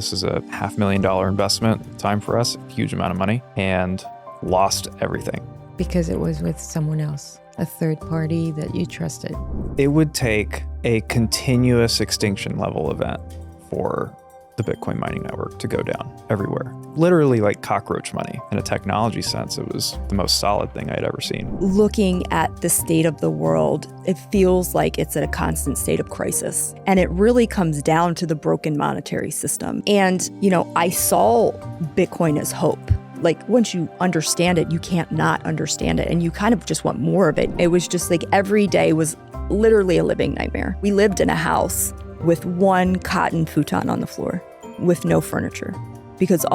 This is a $500,000 investment, time for us, a huge amount of money, and lost everything. Because it was with someone else, a third party that you trusted. It would take a continuous extinction level event for the Bitcoin mining network to go down everywhere. Literally like cockroach money. In a technology sense, it was the most solid thing I'd ever seen. Looking at the state of the world, it feels like it's at a constant state of crisis. And it really comes down to the broken monetary system. And, I saw Bitcoin as hope. Like, once you understand it, you can't not understand it. And you kind of just want more of it. It was just like every day was literally a living nightmare. We lived in a house with one cotton futon on the floor with no furniture because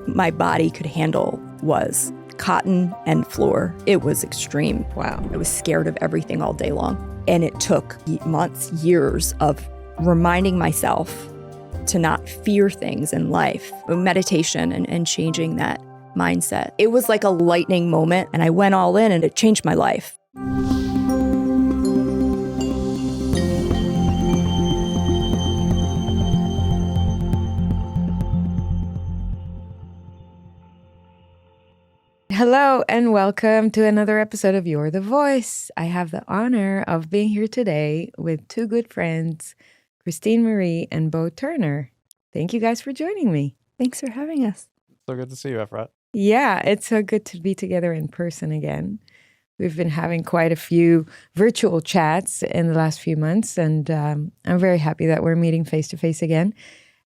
my body could handle was cotton and floor. It was extreme. Wow. I was scared of everything all day long. And it took months, years of reminding myself to not fear things in life, meditation and changing that mindset. It was like a lightning moment and I went all in and it changed my life. Hello and welcome to another episode of You're the Voice. I have the honor of being here today with two good friends, Christine Marie and Beau Turner. Thank you guys for joining me. Thanks for having us. So good to see you, Efrat. Yeah, it's so good to be together in person again. We've been having quite a few virtual chats in the last few months, and I'm very happy that we're meeting face-to-face again.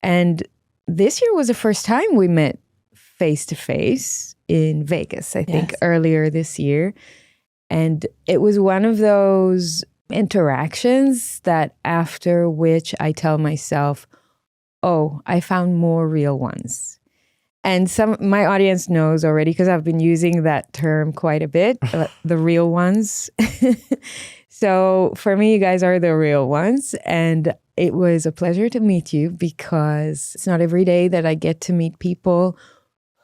And this year was the first time we met face-to-face in Vegas, I think, earlier this year. And it was one of those interactions that after which I tell myself, oh, I found more real ones. And my audience knows already because I've been using that term quite a bit, the real ones. So for me, you guys are the real ones. And it was a pleasure to meet you because it's not every day that I get to meet people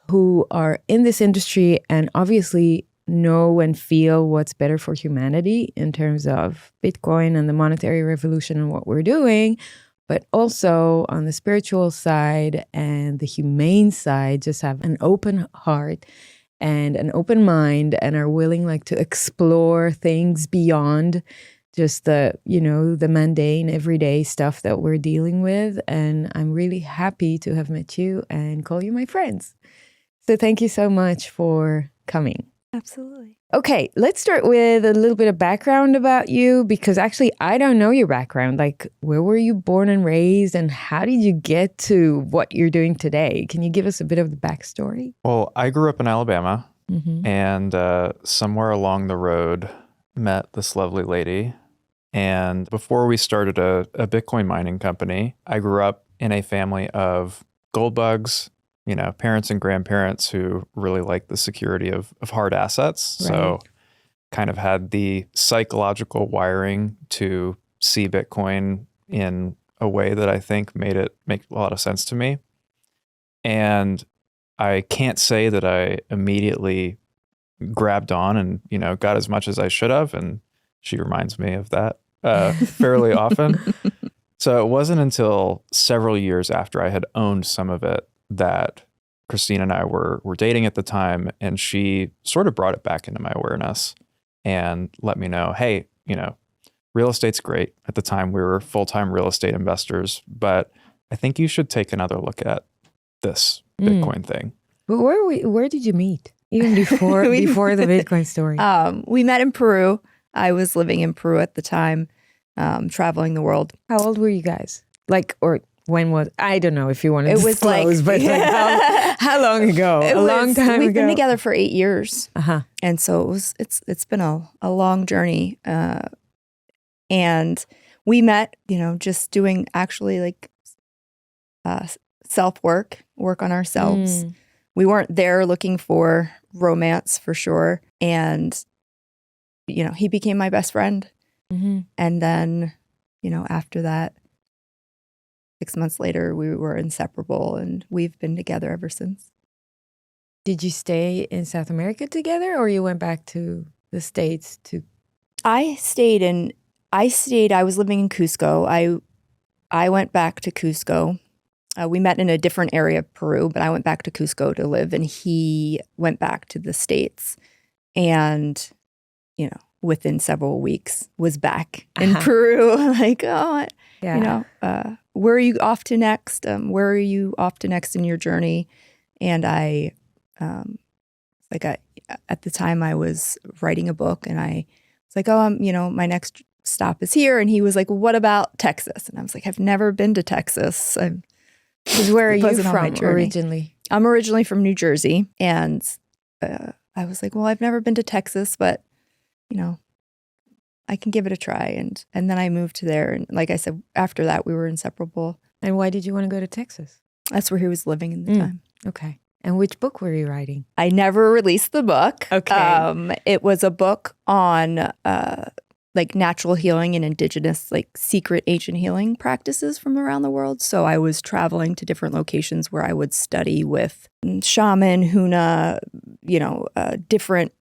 who are in this industry and obviously know and feel what's better for humanity in terms of Bitcoin and the monetary revolution and what we're doing, but also on the spiritual side and the humane side, just have an open heart and an open mind and are willing to explore things beyond just the mundane everyday stuff that we're dealing with. And I'm really happy to have met you and call you my friends. So thank you so much for coming. Absolutely. Okay, let's start with a little bit of background about you because actually I don't know your background. Like, where were you born and raised and how did you get to what you're doing today? Can you give us a bit of the backstory? Well, I grew up in Alabama and somewhere along the road met this lovely lady. And before we started a Bitcoin mining company, I grew up in a family of gold bugs, parents and grandparents who really liked the security of hard assets. Right. So kind of had the psychological wiring to see Bitcoin in a way that I think made it make a lot of sense to me. And I can't say that I immediately grabbed on and, got as much as I should have. And she reminds me of that fairly often. So it wasn't until several years after I had owned some of it that Christine and I were dating at the time, and she sort of brought it back into my awareness and let me know, hey, real estate's great. At the time, we were full-time real estate investors, but I think you should take another look at this Bitcoin thing. But where did you meet? Even before the Bitcoin story? We met in Peru. I was living in Peru at the time, traveling the world. How old were you guys? When was, I don't know if you want to disclose, but how long ago? A long time ago. We've been together for 8 years. And so it's been a long journey. And we met, just doing actually self-work, work on ourselves. We weren't there looking for romance for sure. And, he became my best friend. And then, after that, 6 months later, we were inseparable, and we've been together ever since. Did you stay in South America together, or you went back to the States to? I was living in Cusco. I went back to Cusco We met in a different area of Peru, but I went back to Cusco to live, and he went back to the States. And, within several weeks was back in Peru. Like, where are you off to next? Where are you off to next in your journey? And I, at the time I was writing a book, and I was like, my next stop is here. And he was like, well, what about Texas? And I was like, I've never been to Texas. Where are you from originally? I'm originally from New Jersey. And I was like, well, I've never been to Texas, but, I can give it a try. And then I moved there. And like I said, after that, we were inseparable. And why did you want to go to Texas? That's where he was living in the time. Okay. And which book were you writing? I never released the book. Okay. It was a book on natural healing and indigenous, secret ancient healing practices from around the world. So I was traveling to different locations where I would study with shaman, huna, different.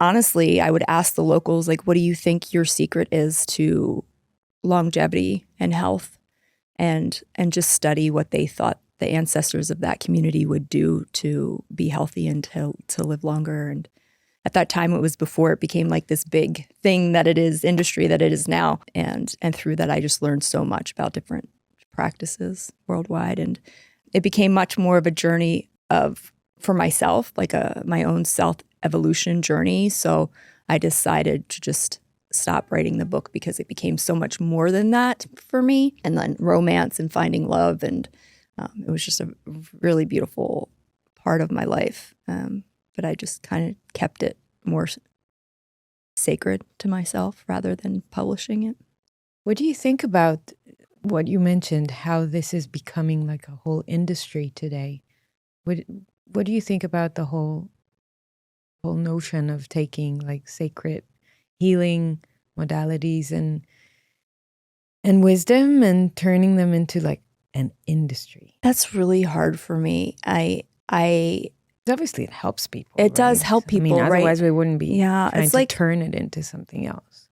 Honestly, I would ask the locals, what do you think your secret is to longevity and health? And just study what they thought the ancestors of that community would do to be healthy and to live longer. And at that time, it was before it became this big thing that it is, industry that it is now. And through that, I just learned so much about different practices worldwide. And it became much more of a journey for myself, my own self-evolution journey. So I decided to just stop writing the book because it became so much more than that for me. And then romance and finding love. And it was just a really beautiful part of my life. But I just kind of kept it more sacred to myself rather than publishing it. What do you think about what you mentioned, how this is becoming a whole industry today? What do you think about the whole notion of taking sacred healing modalities and wisdom and turning them into an industry? That's really hard for me. Obviously it helps people. It does help people, otherwise we wouldn't be trying to turn it into something else.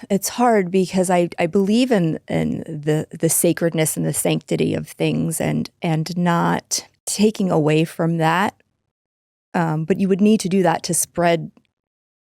It's hard because I believe in the sacredness and the sanctity of things and not taking away from that. But you would need to do that to spread,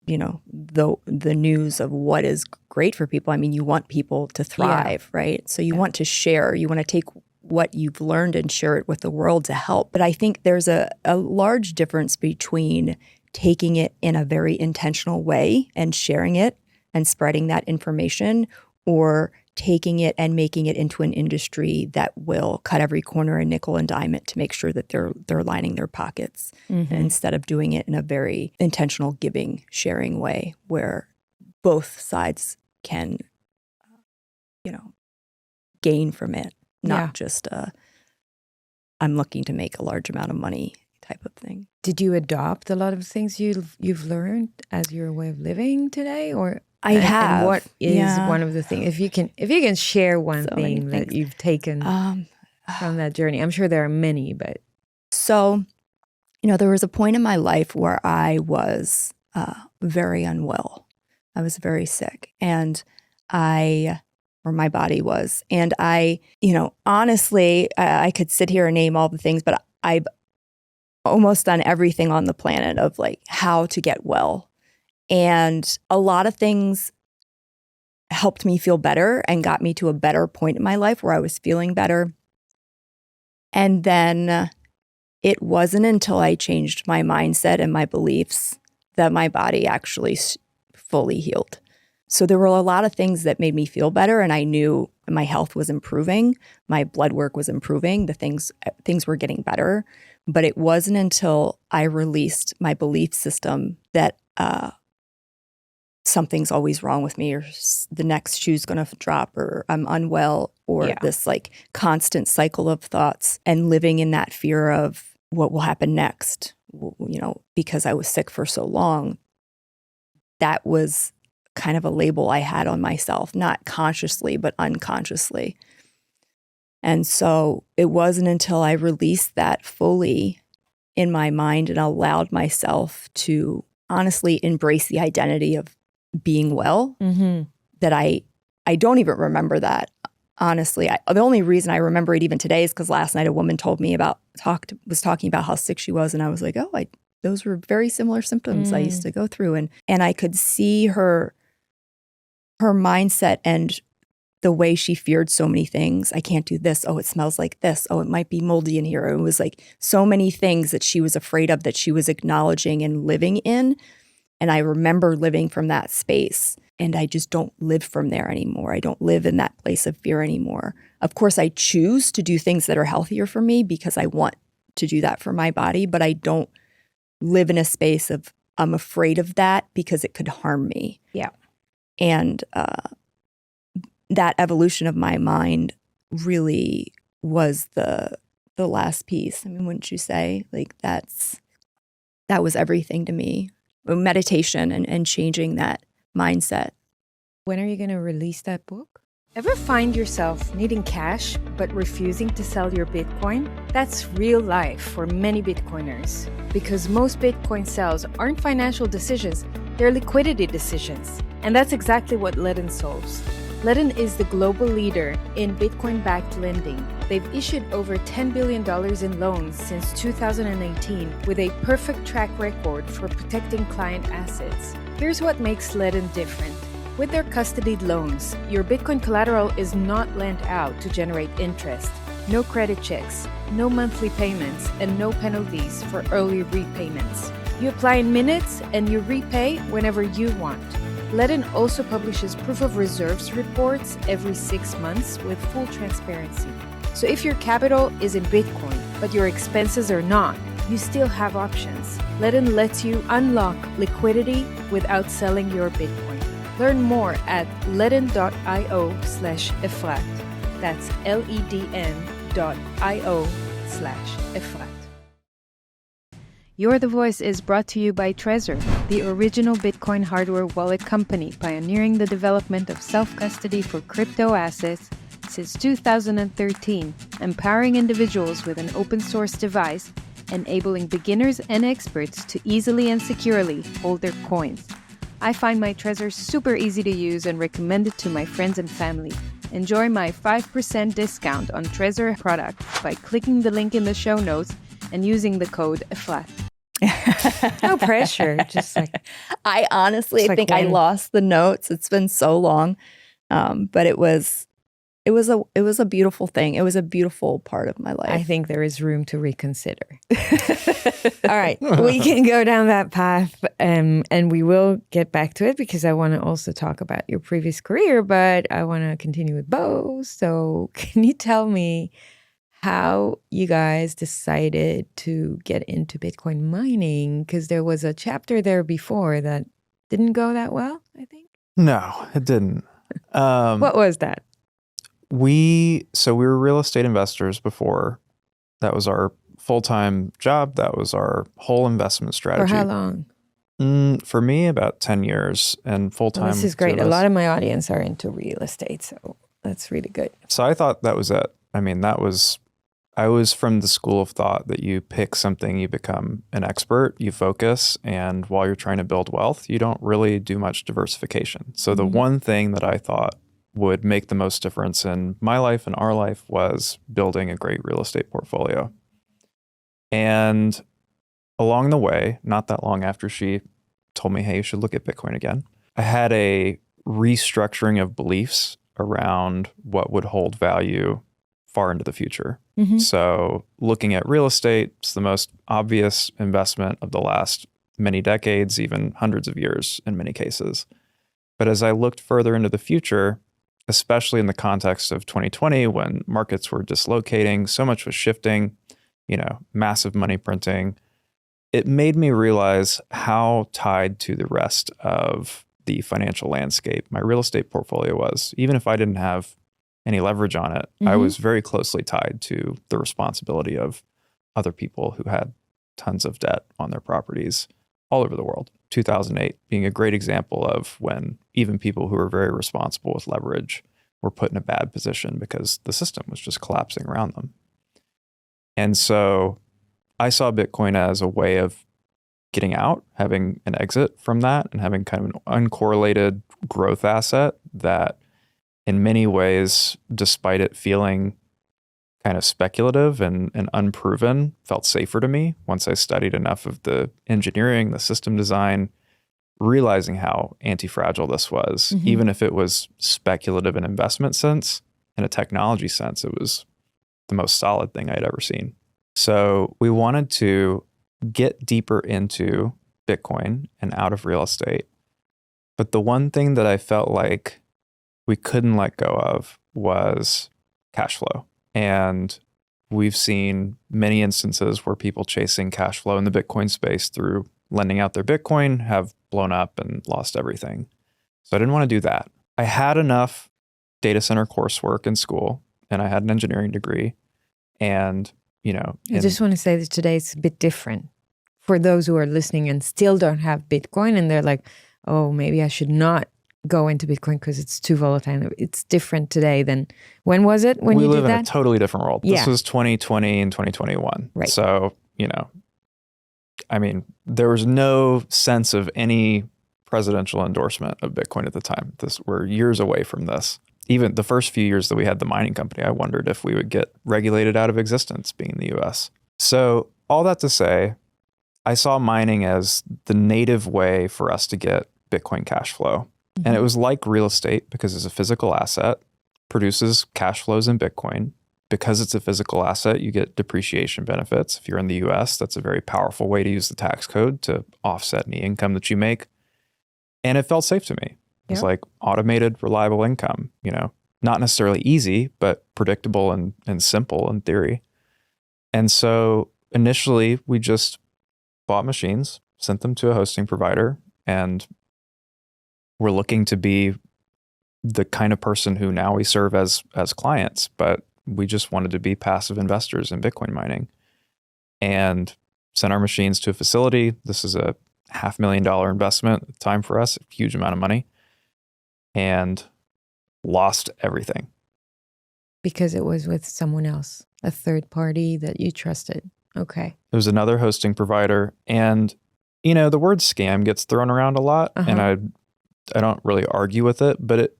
the news of what is great for people. I mean, you want people to thrive, right? So you want to share. You want to take what you've learned and share it with the world to help. But I think there's a large difference between taking it in a very intentional way and sharing it and spreading that information, or taking it and making it into an industry that will cut every corner and nickel and dime it to make sure that they're lining their pockets, instead of doing it in a very intentional giving, sharing way where both sides can, gain from it, not just I'm looking to make a large amount of money type of thing. Did you adopt a lot of things you've learned as your way of living today, or? I have. And what is one of the things, if you can share one thing that you've taken from that journey? I'm sure there are many, but. So, there was a point in my life where I was very unwell. I was very sick, and my body was. And I, honestly, I could sit here and name all the things, but I've almost done everything on the planet of how to get well. And a lot of things helped me feel better and got me to a better point in my life where I was feeling better. And then it wasn't until I changed my mindset and my beliefs that my body actually fully healed. So there were a lot of things that made me feel better, and I knew my health was improving, my blood work was improving, things were getting better. But it wasn't until I released my belief system that something's always wrong with me, or the next shoe's going to drop, or I'm unwell, or this constant cycle of thoughts and living in that fear of what will happen next, because I was sick for so long. That was kind of a label I had on myself, not consciously, but unconsciously. And so it wasn't until I released that fully in my mind and allowed myself to honestly embrace the identity of being well, that I don't even remember that honestly, the only reason I remember it even today is because last night a woman told me was talking about how sick she was. And I was like, oh, those were very similar symptoms I used to go through. And I could see her mindset and the way she feared so many things. I can't do this. Oh, it smells like this. Oh, it might be moldy in here. It was like so many things that she was afraid of that she was acknowledging and living in. And I remember living from that space. And I just don't live from there anymore. I don't live in that place of fear anymore. Of course, I choose to do things that are healthier for me because I want to do that for my body, but I don't live in a space of I'm afraid of that because it could harm me. Yeah. And that evolution of my mind really was the last piece. I mean, wouldn't you say? Like that was everything to me. Meditation and changing that mindset. When are you going to release that book? Ever find yourself needing cash but refusing to sell your Bitcoin? That's real life for many Bitcoiners. Because most Bitcoin sales aren't financial decisions, they're liquidity decisions. And that's exactly what Ledn solves. Ledn is the global leader in Bitcoin-backed lending. They've issued over $10 billion in loans since 2018 with a perfect track record for protecting client assets. Here's what makes Ledn different. With their custodied loans, your Bitcoin collateral is not lent out to generate interest. No credit checks, no monthly payments, and no penalties for early repayments. You apply in minutes and you repay whenever you want. Ledn also publishes proof of reserves reports every 6 months with full transparency. So if your capital is in Bitcoin, but your expenses are not, you still have options. Ledn lets you unlock liquidity without selling your Bitcoin. Learn more at ledn.io/Efrat. That's ledn.io/Efrat. You're the Voice is brought to you by Trezor, the original Bitcoin hardware wallet company pioneering the development of self-custody for crypto assets since 2013, empowering individuals with an open-source device, enabling beginners and experts to easily and securely hold their coins. I find my Trezor super easy to use and recommend it to my friends and family. Enjoy my 5% discount on Trezor products by clicking the link in the show notes and using the code EFLAT. No pressure. Just like I honestly think I lost the notes. It's been so long, but it was a beautiful thing. It was a beautiful part of my life. I think there is room to reconsider. All right, we can go down that path, and we will get back to it because I want to also talk about your previous career, but I want to continue with Beau. So, can you tell me how you guys decided to get into Bitcoin mining? Because there was a chapter there before that didn't go that well, I think. No, it didn't. What was that? We were real estate investors before. That was our full-time job. That was our whole investment strategy. For how long? For me, about 10 years, and full-time. Well, this is great. A lot of my audience are into real estate, so that's really good. So I thought that was it. I mean, I was from the school of thought that you pick something, you become an expert, you focus, and while you're trying to build wealth, you don't really do much diversification. So the one thing that I thought would make the most difference in my life and our life was building a great real estate portfolio. And along the way, not that long after she told me, hey, you should look at Bitcoin again, I had a restructuring of beliefs around what would hold value far into the future. So looking at real estate, it's the most obvious investment of the last many decades, even hundreds of years in many cases. But as I looked further into the future, especially in the context of 2020, when markets were dislocating, so much was shifting, massive money printing, it made me realize how tied to the rest of the financial landscape my real estate portfolio was. Even if I didn't have any leverage on it, I was very closely tied to the responsibility of other people who had tons of debt on their properties all over the world. 2008 being a great example of when even people who were very responsible with leverage were put in a bad position because the system was just collapsing around them. And so I saw Bitcoin as a way of getting out, having an exit from that, and having kind of an uncorrelated growth asset that in many ways, despite it feeling kind of speculative and unproven, felt safer to me once I studied enough of the engineering, the system design, realizing how anti-fragile this was. Even if it was speculative in investment sense, in a technology sense, it was the most solid thing I'd ever seen. So we wanted to get deeper into Bitcoin and out of real estate. But the one thing that I felt like we couldn't let go of was cash flow. And we've seen many instances where people chasing cash flow in the Bitcoin space through lending out their Bitcoin have blown up and lost everything. So I didn't want to do that. I had enough data center coursework in school, and I had an engineering degree. And, I just want to say that today it's a bit different for those who are listening and still don't have Bitcoin, and they're like, oh, maybe I should not go into Bitcoin because it's too volatile. It's different today than, when was it when you did that? We live in a totally different world. Yeah. This was 2020 and 2021. Right. So, there was no sense of any presidential endorsement of Bitcoin at the time. We're years away from this. Even the first few years that we had the mining company, I wondered if we would get regulated out of existence being in the US. So all that to say, I saw mining as the native way for us to get Bitcoin cash flow. And it was like real estate because it's a physical asset, produces cash flows in Bitcoin. Because it's a physical asset, you get depreciation benefits. If you're in the US, that's a very powerful way to use the tax code to offset any income that you make. And it felt safe to me. It's like automated, reliable income, not necessarily easy, but predictable and simple in theory. And so initially we just bought machines, sent them to a hosting provider, and we're looking to be the kind of person who now we serve as clients, but we just wanted to be passive investors in Bitcoin mining and sent our machines to a facility. This is a $500,000 investment at the time for us, a huge amount of money, and lost everything. Because it was with someone else, a third party that you trusted. Okay. It was another hosting provider. And, the word scam gets thrown around a lot, and I don't really argue with it, but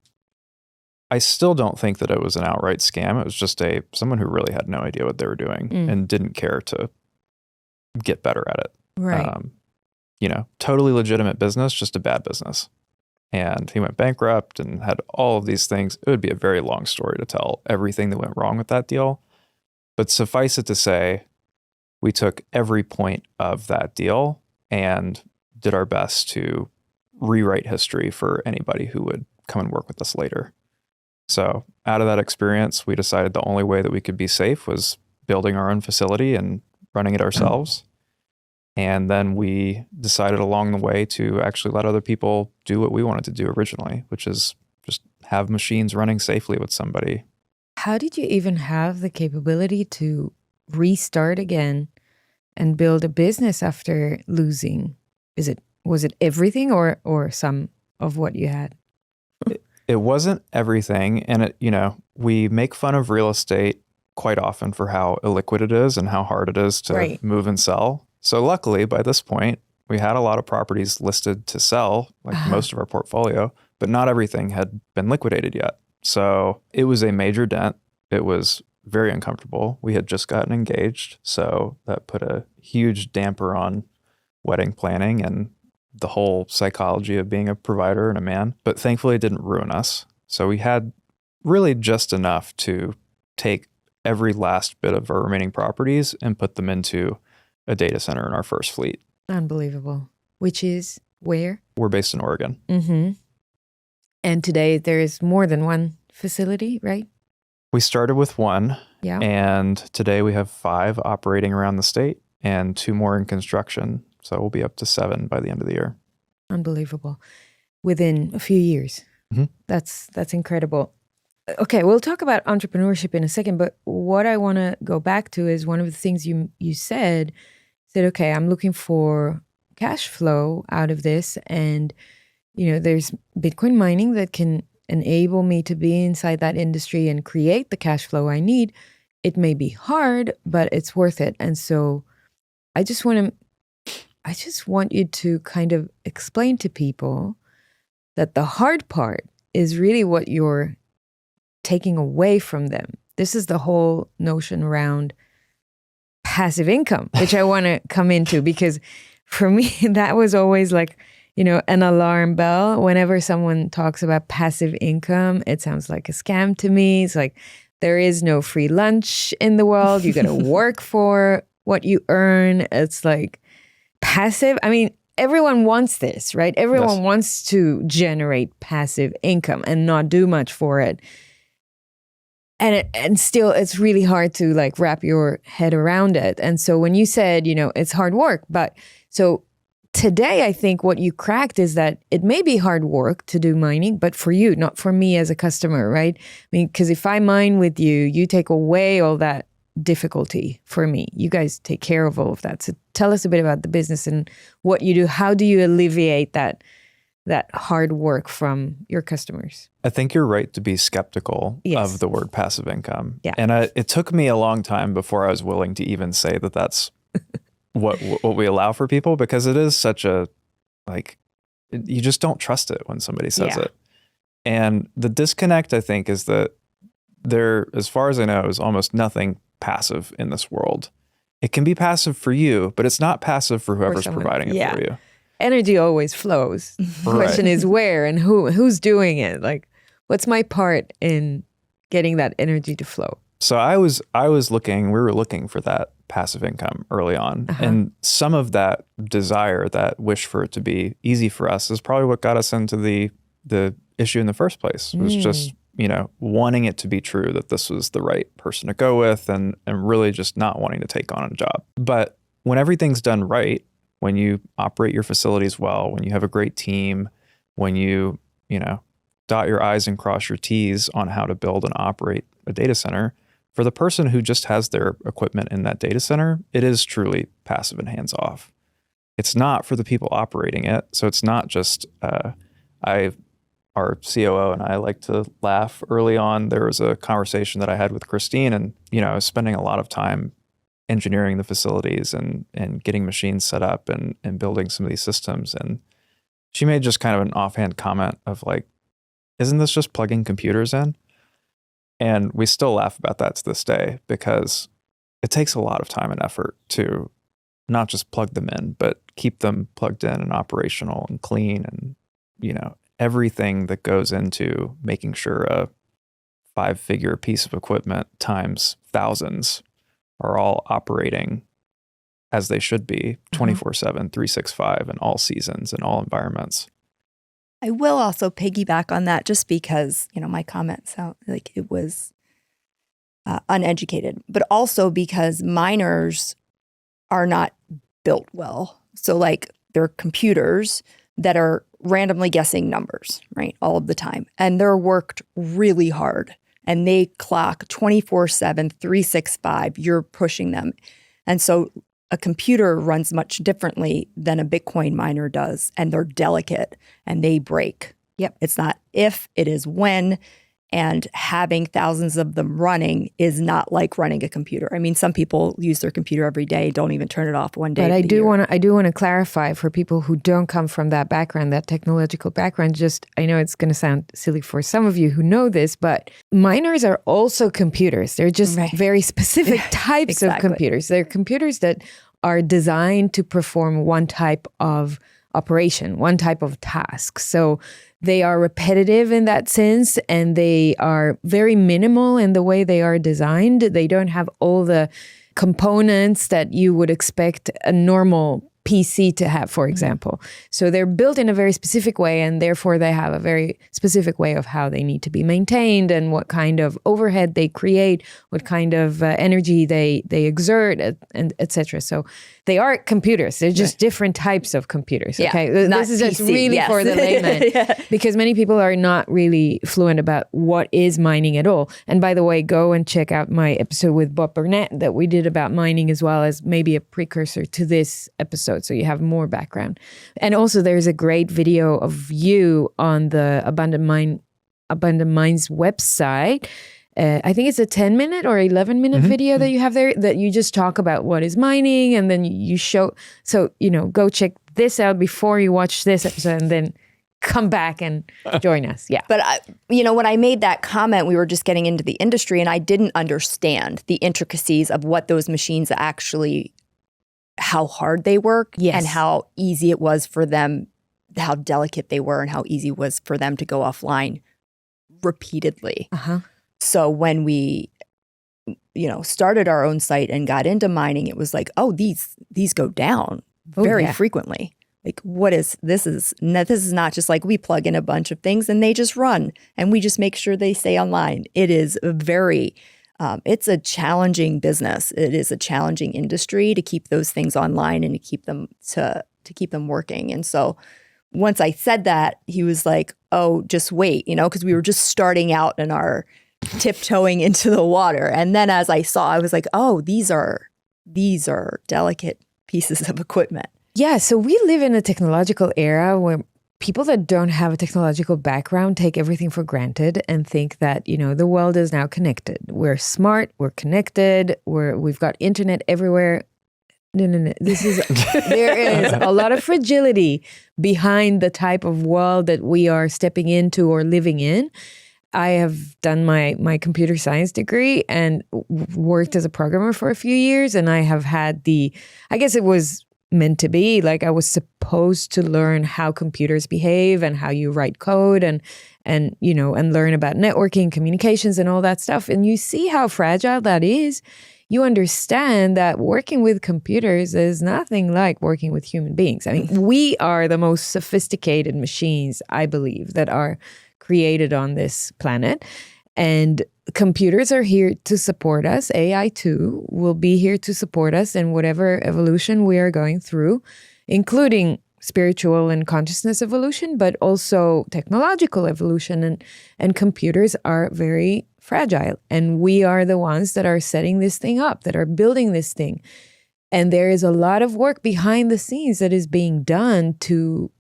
I still don't think that it was an outright scam. It was just someone who really had no idea what they were doing and didn't care to get better at it. Right. Totally legitimate business, just a bad business. And he went bankrupt and had all of these things. It would be a very long story to tell everything that went wrong with that deal. But suffice it to say, we took every point of that deal and did our best to rewrite history for anybody who would come and work with us later. So out of that experience, we decided the only way that we could be safe was building our own facility and running it ourselves. And then we decided along the way to actually let other people do what we wanted to do originally, which is just have machines running safely with somebody. How did you even have the capability to restart again and build a business after losing? Was it everything or some of what you had? It wasn't everything. And we make fun of real estate quite often for how illiquid it is and how hard it is to move and sell. So luckily, by this point, we had a lot of properties listed to sell, like most of our portfolio, but not everything had been liquidated yet. So it was a major dent. It was very uncomfortable. We had just gotten engaged, so that put a huge damper on wedding planning and the whole psychology of being a provider and a man. But thankfully, it didn't ruin us. So we had really just enough to take every last bit of our remaining properties and put them into a data center in our first fleet. Unbelievable. Which is where? We're based in Oregon. Mm-hmm. And today there is more than one facility, right? We started with one. Yeah. And today we have 5 operating around the state and 2 more in construction. So we'll be up to 7 by the end of the year. Unbelievable. Within a few years. Mm-hmm. That's incredible. Okay, we'll talk about entrepreneurship in a second, but what I want to go back to is one of the things you said, okay, I'm looking for cash flow out of this, and there's Bitcoin mining that can enable me to be inside that industry and create the cash flow I need. It may be hard, but it's worth it. And so I just want you to kind of explain to people that the hard part is really what you're taking away from them. This is the whole notion around passive income, which I want to come into, because for me, that was always like, an alarm bell. Whenever someone talks about passive income, it sounds like a scam to me. It's like, there is no free lunch in the world. You got to work for what you earn. It's like passive. I mean, everyone wants this, right? Everyone wants to generate passive income and not do much for it. And still, it's really hard to like wrap your head around it. And so when you said, it's hard work, but so today, I think what you cracked is that it may be hard work to do mining, but for you, not for me as a customer, right? I mean, because if I mine with you, you take away all that difficulty for me. You guys take care of all of that. So tell us a bit about the business and what you do. How do you alleviate that hard work from your customers? I think you're right to be skeptical Yes. of the word passive income. Yeah. And it took me a long time before I was willing to even say that that's what we allow for people, because it is such a, like, you just don't trust it when somebody says it. And the disconnect, I think, is that there, as far as I know, is almost nothing passive in this world. It can be passive for you, but it's not passive for whoever's providing it for you. Energy always flows. The question is where and who's doing it. Like, what's my part in getting that energy to flow? So we were looking for that passive income early on. And some of that desire, that wish for it to be easy for us, is probably what got us into the issue in the first place. It was just, wanting it to be true that this was the right person to go with, and really just not wanting to take on a job. But when everything's done right, when you operate your facilities well, when you have a great team, when you dot your I's and cross your T's on how to build and operate a data center, for the person who just has their equipment in that data center, it is truly passive and hands off. It's not for the people operating it. So it's not just, our COO and I like to laugh. Early on, there was a conversation that I had with Christine, and, I was spending a lot of time engineering the facilities and getting machines set up and building some of these systems. And she made just kind of an offhand comment of like, isn't this just plugging computers in? And we still laugh about that to this day, because it takes a lot of time and effort to not just plug them in, but keep them plugged in and operational and clean, and, everything that goes into making sure a 5-figure piece of equipment times thousands are all operating as they should be 24/7, 365 in all seasons and all environments. I will also piggyback on that, just because, my comments sound like it was uneducated, but also because miners are not built well. So like, they're computers that are randomly guessing numbers, right, all of the time. And they're worked really hard, and they clock 24/7, 365. You're pushing them. And so a computer runs much differently than a Bitcoin miner does, and they're delicate and they break. Yep. It's not if, it is when. And having thousands of them running is not like running a computer. I mean, some people use their computer every day, don't even turn it off one day. But I do want to clarify for people who don't come from that background, that technological background. Just, I know it's going to sound silly for some of you who know this, but miners are also computers. They're just very specific types of computers. They're computers that are designed to perform one type of operation, one type of task. So they are repetitive in that sense, and they are very minimal in the way they are designed. They don't have all the components that you would expect a normal PC to have, for example. So they're built in a very specific way, and therefore they have a very specific way of how they need to be maintained and what kind of overhead they create, what kind of energy they exert, and etc. So they are computers. They're just different types of computers. Okay, this is just really for the layman, because many people are not really fluent about what is mining at all. And by the way, go and check out my episode with Bob Burnett that we did about mining, as well as maybe a precursor to this episode, so you have more background. And also, there's a great video of you on the Abundant Minds website. I think it's a 10-minute or 11-minute video that you have there, that you just talk about what is mining, and then you show. So, go check this out before you watch this episode, and then come back and join us. Yeah. But, when I made that comment, we were just getting into the industry and I didn't understand the intricacies of what those machines actually, how hard they work and how easy it was for them, how delicate they were and how easy it was for them to go offline repeatedly. So when we, started our own site and got into mining, it was like, oh, these go down very frequently. Like, this is not just like we plug in a bunch of things and they just run and we just make sure they stay online. It is it's a challenging business. It is a challenging industry to keep those things online and to keep them working. And so once I said that, he was like, oh, just wait, because we were just starting out in our tiptoeing into the water. And then as I saw, I was like, oh, these are delicate pieces of equipment. Yeah, so we live in a technological era where people that don't have a technological background take everything for granted and think that, the world is now connected. We're smart, we're connected, we've got internet everywhere. No. There is a lot of fragility behind the type of world that we are stepping into or living in. I have done my computer science degree and worked as a programmer for a few years, and I have had I guess it was meant to be, like I was supposed to learn how computers behave and how you write code and learn about networking, communications and all that stuff. And you see how fragile that is. You understand that working with computers is nothing like working with human beings. I mean, we are the most sophisticated machines, I believe, that are created on this planet. And computers are here to support us. AI too will be here to support us in whatever evolution we are going through, including spiritual and consciousness evolution, but also technological evolution. And computers are very fragile. And we are the ones that are setting this thing up, that are building this thing. And there is a lot of work behind the scenes that is being done to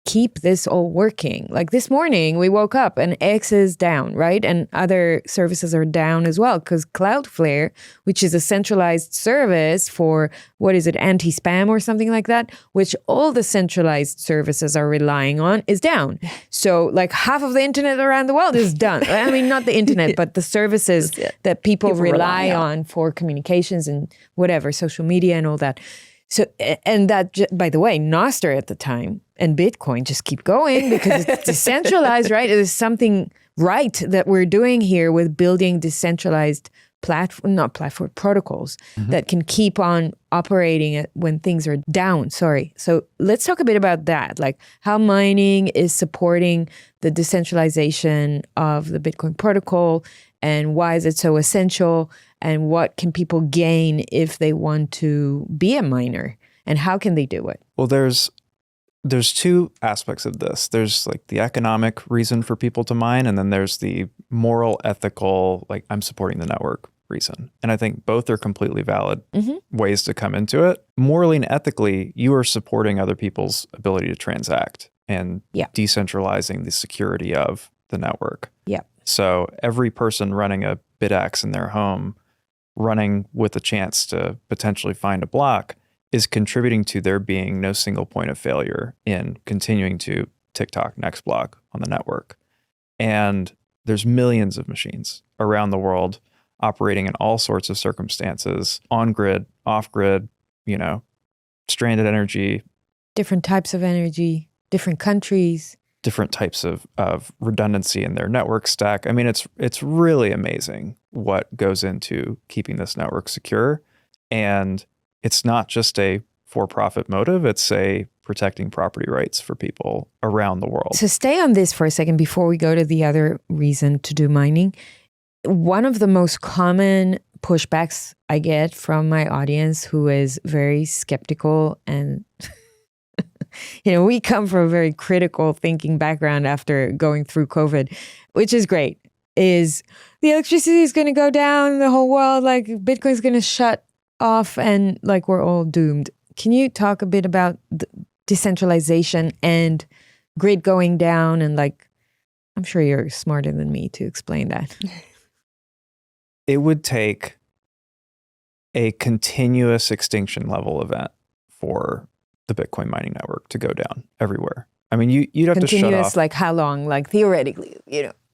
keep this all working. Like this morning, we woke up and X is down, right? And other services are down as well because Cloudflare, which is a centralized service for, anti-spam or something like that, which all the centralized services are relying on, is down. So like half of the internet around the world is done. I mean, not the internet, but the services that people rely on for communications and whatever, social media and all that. So, and that, by the way, Nostr at the time and Bitcoin just keep going because it's decentralized, right? It is something right that we're doing here with building decentralized protocols that can keep on operating when things are down. Sorry. So let's talk a bit about that, like how mining is supporting the decentralization of the Bitcoin protocol and why is it so essential and what can people gain if they want to be a miner and how can they do it? Well, there's two aspects of this. There's like the economic reason for people to mine, and then there's the moral, ethical, like I'm supporting the network reason. And I think both are completely valid ways to come into it. Morally and ethically, you are supporting other people's ability to transact and decentralizing the security of the network. Yeah. So every person running a BitX in their home, running with a chance to potentially find a block, is contributing to there being no single point of failure in continuing to TikTok next block on the network. And there's millions of machines around the world operating in all sorts of circumstances, on grid, off grid, stranded energy. Different types of energy, different countries. Different types of redundancy in their network stack. I mean, it's really amazing what goes into keeping this network secure. And it's not just a for-profit motive, it's a protecting property rights for people around the world. So stay on this for a second before we go to the other reason to do mining. One of the most common pushbacks I get from my audience who is very skeptical and we come from a very critical thinking background after going through COVID, which is great, is the electricity is going to go down in the whole world, like Bitcoin's going to shut off and like we're all doomed. Can you talk a bit about decentralization and grid going down? And like, I'm sure you're smarter than me to explain that. It would take a continuous extinction level event for the Bitcoin mining network to go down everywhere. I mean, you'd have to shut Continuous, off. like how long? Like theoretically,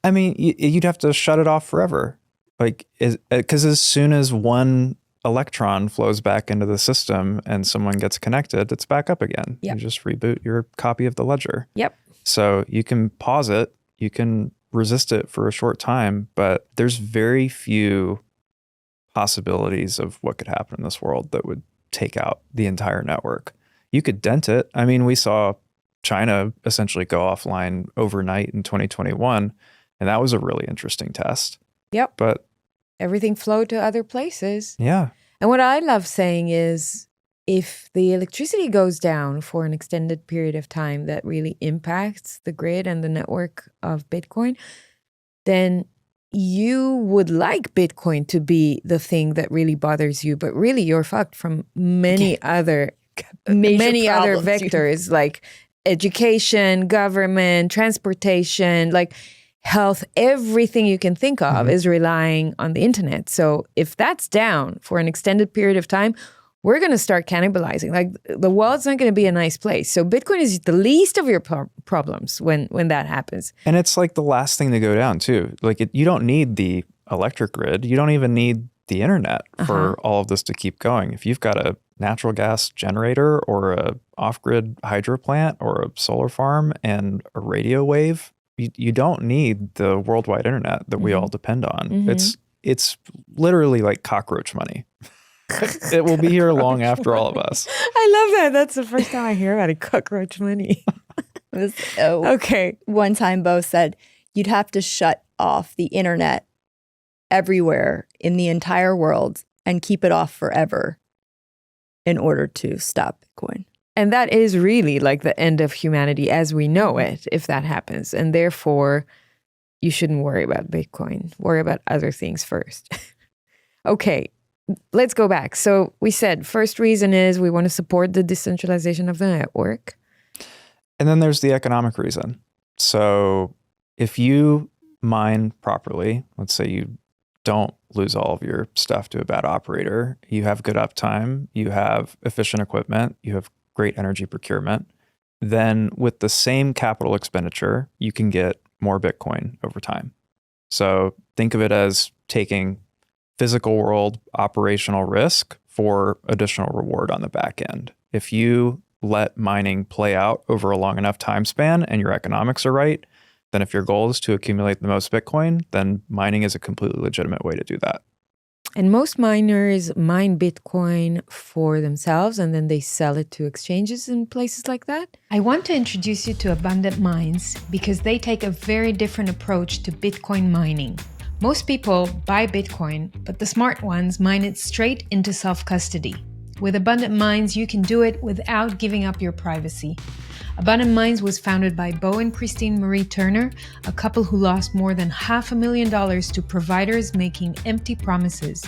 I mean, you'd have to shut it off forever. Like, because as soon as one electron flows back into the system and someone gets connected, it's back up again. Yep. You just reboot your copy of the ledger. Yep. So you can pause it, you can resist it for a short time, but there's very few possibilities of what could happen in this world that would take out the entire network. You could dent it. I mean, we saw China essentially go offline overnight in 2021, and that was a really interesting test. Yep. But everything flowed to other places. yeah. And what I love saying is, if the electricity goes down for an extended period of time that really impacts the grid and the network of Bitcoin, then you would like Bitcoin to be the thing that really bothers you, but really you're fucked from many other vectors like education, government, transportation, like health. Everything you can think of is relying on the internet. So if that's down for an extended period of time, we're going to start cannibalizing. Like the world's not going to be a nice place. So Bitcoin is the least of your problems when that happens. And it's like the last thing to go down too. Like you don't need the electric grid. You don't even need the internet for all of this to keep going. If you've got a natural gas generator or a off-grid hydro plant or a solar farm and a radio wave, you don't need the worldwide internet that we all depend on. It's literally like cockroach money. It will be here long after all of us. I love that. That's the first time I hear about it. Cockroach money. Okay. One time Beau said you'd have to shut off the internet everywhere in the entire world and keep it off forever in order to stop Bitcoin. And that is really like the end of humanity as we know it, if that happens. And therefore, you shouldn't worry about Bitcoin. Worry about other things first. Okay. Let's go back. So we said first reason is we want to support the decentralization of the network. And then there's the economic reason. So if you mine properly, let's say you don't lose all of your stuff to a bad operator, you have good uptime, you have efficient equipment, you have great energy procurement, then with the same capital expenditure, you can get more Bitcoin over time. So think of it as taking physical world operational risk for additional reward on the back end. If you let mining play out over a long enough time span and your economics are right, then if your goal is to accumulate the most Bitcoin, then mining is a completely legitimate way to do that. And most miners mine Bitcoin for themselves and then they sell it to exchanges and places like that. I want to introduce you to Abundant Mines because they take a very different approach to Bitcoin mining. Most people buy Bitcoin, but the smart ones mine it straight into self-custody. With Abundant Mines, you can do it without giving up your privacy. Abundant Mines was founded by Beau and Christine Marie Turner, a couple who lost more than $500,000 to providers making empty promises.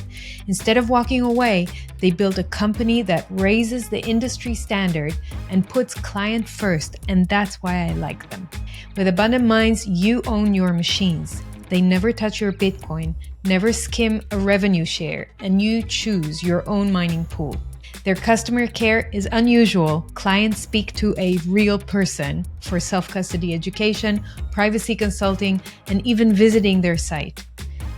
Instead of walking away, they built a company that raises the industry standard and puts client first, and that's why I like them. With Abundant Mines, you own your machines. They never touch your Bitcoin, never skim a revenue share, and you choose your own mining pool. Their customer care is unusual. Clients speak to a real person for self-custody education, privacy consulting, and even visiting their site.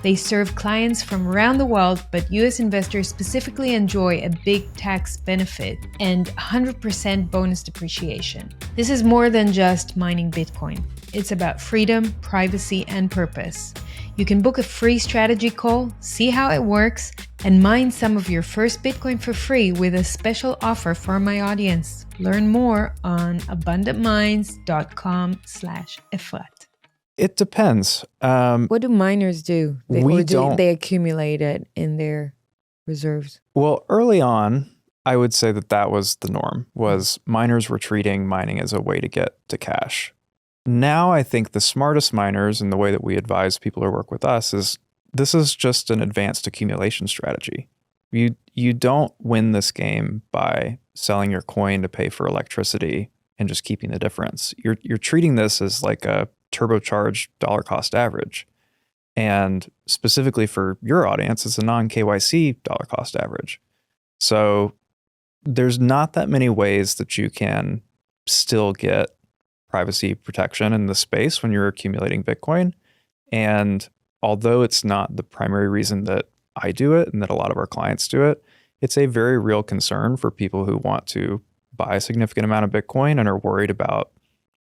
They serve clients from around the world, but US investors specifically enjoy a big tax benefit and 100% bonus depreciation. This is more than just mining Bitcoin. It's about freedom, privacy, and purpose. You can book a free strategy call, see how it works, and mine some of your first Bitcoin for free with a special offer for my audience. Learn more on abundantmines.com/Efrat. It depends. What do miners do? Don't. They accumulate it in their reserves? Well, early on, I would say that was the norm, was miners were treating mining as a way to get to cash. Now I think the smartest miners and the way that we advise people who work with us is this is just an advanced accumulation strategy. You don't win this game by selling your coin to pay for electricity and just keeping the difference. You're treating this as like a turbocharged dollar cost average. And specifically for your audience, it's a non-KYC dollar cost average. So there's not that many ways that you can still get privacy protection in the space when you're accumulating Bitcoin. And although it's not the primary reason that I do it and that a lot of our clients do it, it's a very real concern for people who want to buy a significant amount of Bitcoin and are worried about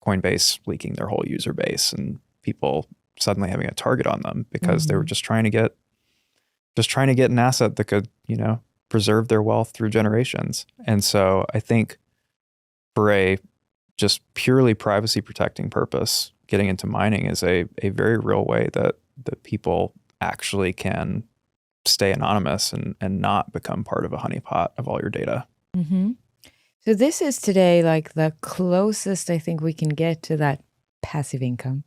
Coinbase leaking their whole user base and people suddenly having a target on them because they were just trying to get an asset that could, preserve their wealth through generations. And so I think for a just purely privacy protecting purpose, getting into mining is a very real way that people actually can stay anonymous and not become part of a honeypot of all your data. Mm-hmm. So this is today like the closest I think we can get to that passive income.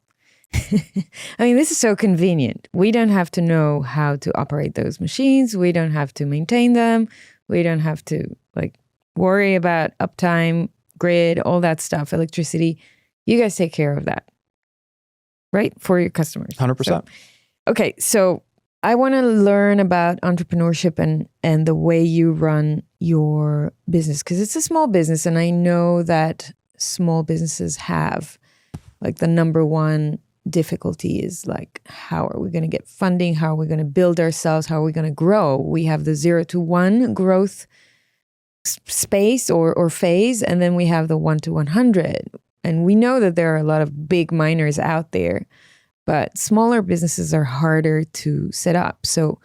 I mean, this is so convenient. We don't have to know how to operate those machines. We don't have to maintain them. We don't have to worry about uptime, grid, all that stuff, electricity. You guys take care of that, right? For your customers. 100%. Okay, so I want to learn about entrepreneurship and the way you run your business, because it's a small business, and I know that small businesses have the number one difficulty is how are we going to get funding? How are we going to build ourselves? How are we going to grow? We have the 0 to 1 growth space or phase, and then we have the 1 to 100. And we know that there are a lot of big miners out there, but smaller businesses are harder to set up. So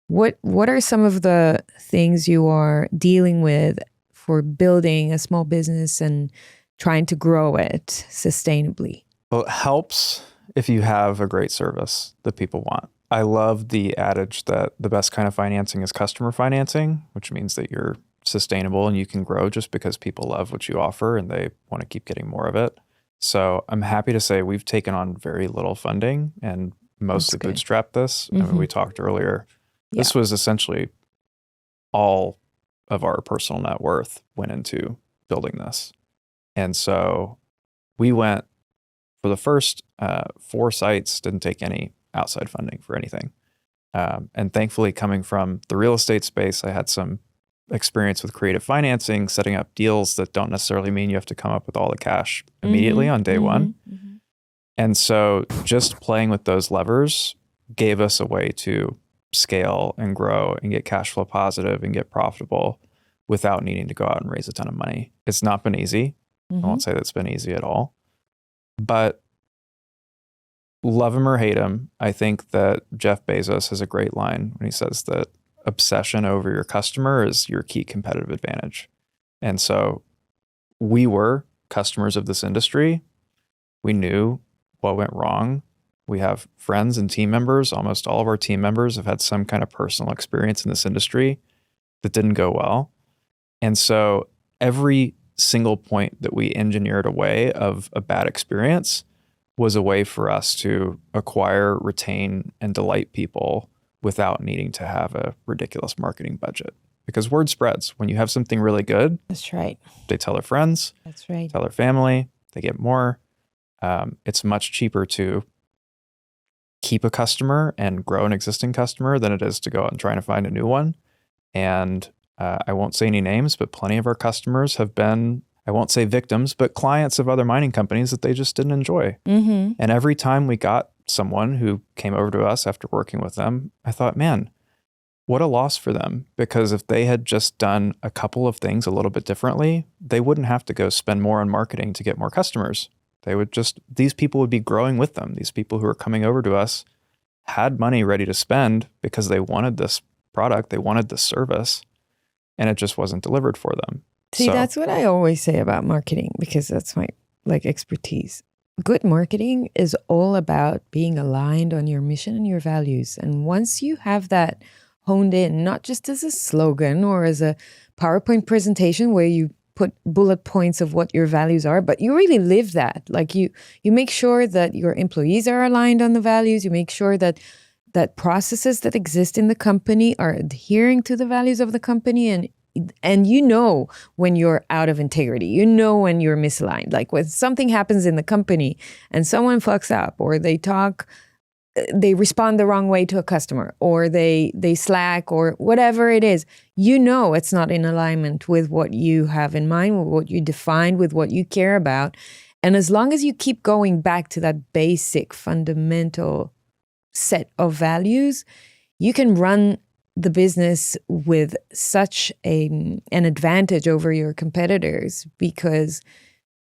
what are some of the things you are dealing with for building a small business and trying to grow it sustainably? Well, it helps if you have a great service that people want. I love the adage that the best kind of financing is customer financing, which means that you're sustainable and you can grow just because people love what you offer and they want to keep getting more of it. So I'm happy to say we've taken on very little funding and mostly bootstrapped this. I mean, we talked earlier. This was essentially all of our personal net worth went into building this. And so we went for the first 4 sites, didn't take any outside funding for anything. And thankfully, coming from the real estate space, I had some experience with creative financing, setting up deals that don't necessarily mean you have to come up with all the cash immediately on day one. And so just playing with those levers gave us a way to scale and grow and get cash flow positive and get profitable without needing to go out and raise a ton of money. It's not been easy. I won't say that it's been easy at all. But love him or hate him, I think that Jeff Bezos has a great line when he says that obsession over your customer is your key competitive advantage. And so we were customers of this industry. We knew what went wrong. We have friends and team members. Almost all of our team members have had some kind of personal experience in this industry that didn't go well. And so every single point that we engineered away of a bad experience was a way for us to acquire, retain, and delight people without needing to have a ridiculous marketing budget. Because word spreads. When you have something really good, that's right. They tell their friends, that's right. Tell their family, they get more. It's much cheaper to keep a customer and grow an existing customer than it is to go out and try to find a new one. And I won't say any names, but plenty of our customers have been, I won't say victims, but clients of other mining companies that they just didn't enjoy. And every time we got someone who came over to us after working with them, I thought, man, what a loss for them. Because if they had just done a couple of things a little bit differently, they wouldn't have to go spend more on marketing to get more customers. They would just, these people would be growing with them. These people who are coming over to us had money ready to spend because they wanted this product, they wanted this service, and it just wasn't delivered for them. See, that's what I always say about marketing, because that's my expertise. Good marketing is all about being aligned on your mission and your values. And once you have that honed in, not just as a slogan or as a PowerPoint presentation where you put bullet points of what your values are, but you really live that. You make sure that your employees are aligned on the values. You make sure that processes that exist in the company are adhering to the values of the company, and you know when you're out of integrity, you know when you're misaligned. Like when something happens in the company and someone fucks up, or they respond the wrong way to a customer, or they slack, or whatever it is, you know it's not in alignment with what you have in mind, with what you defined, with what you care about. And as long as you keep going back to that basic fundamental set of values, you can run the business with such an advantage over your competitors, because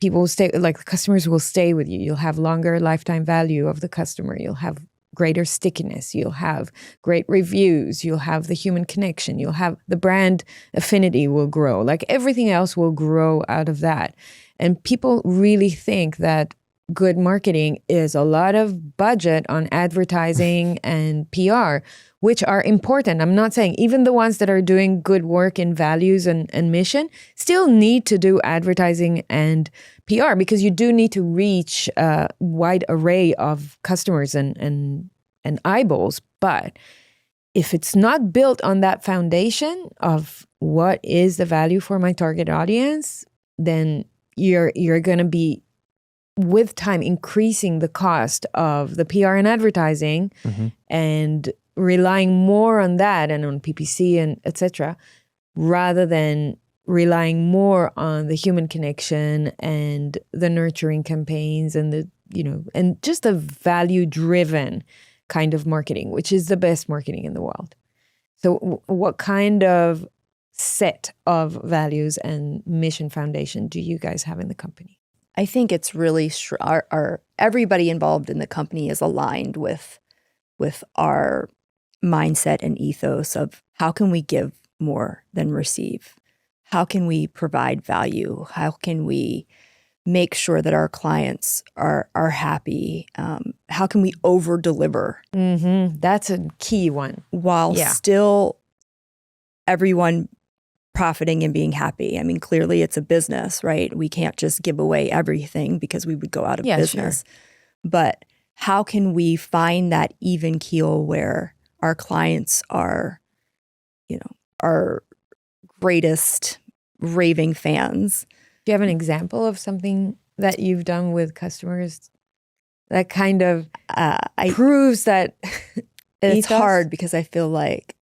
people will stay, like the customers will stay with you. You'll have longer lifetime value of the customer. You'll have greater stickiness. You'll have great reviews. You'll have the human connection. You'll have the brand affinity will grow. Like everything else will grow out of that. And people really think that good marketing is a lot of budget on advertising and PR, which are important. I'm not saying even the ones that are doing good work in values and mission still need to do advertising and PR, because you do need to reach a wide array of customers and eyeballs. But if it's not built on that foundation of what is the value for my target audience, then you're going to be, with time, increasing the cost of the PR and advertising and relying more on that and on PPC and etc., rather than relying more on the human connection and the nurturing campaigns and the, and just the value-driven kind of marketing, which is the best marketing in the world. So what kind of set of values and mission foundation do you guys have in the company? I think it's really everybody involved in the company is aligned with our mindset and ethos of how can we give more than receive? How can we provide value? How can we make sure that our clients are happy? How can we over deliver? That's a key one. While still everyone profiting and being happy. I mean, clearly it's a business, right? We can't just give away everything because we would go out of business. Sure. But how can we find that even keel where our clients are, our greatest raving fans? Do you have an example of something that you've done with customers that kind of proves that it's hard, because I feel like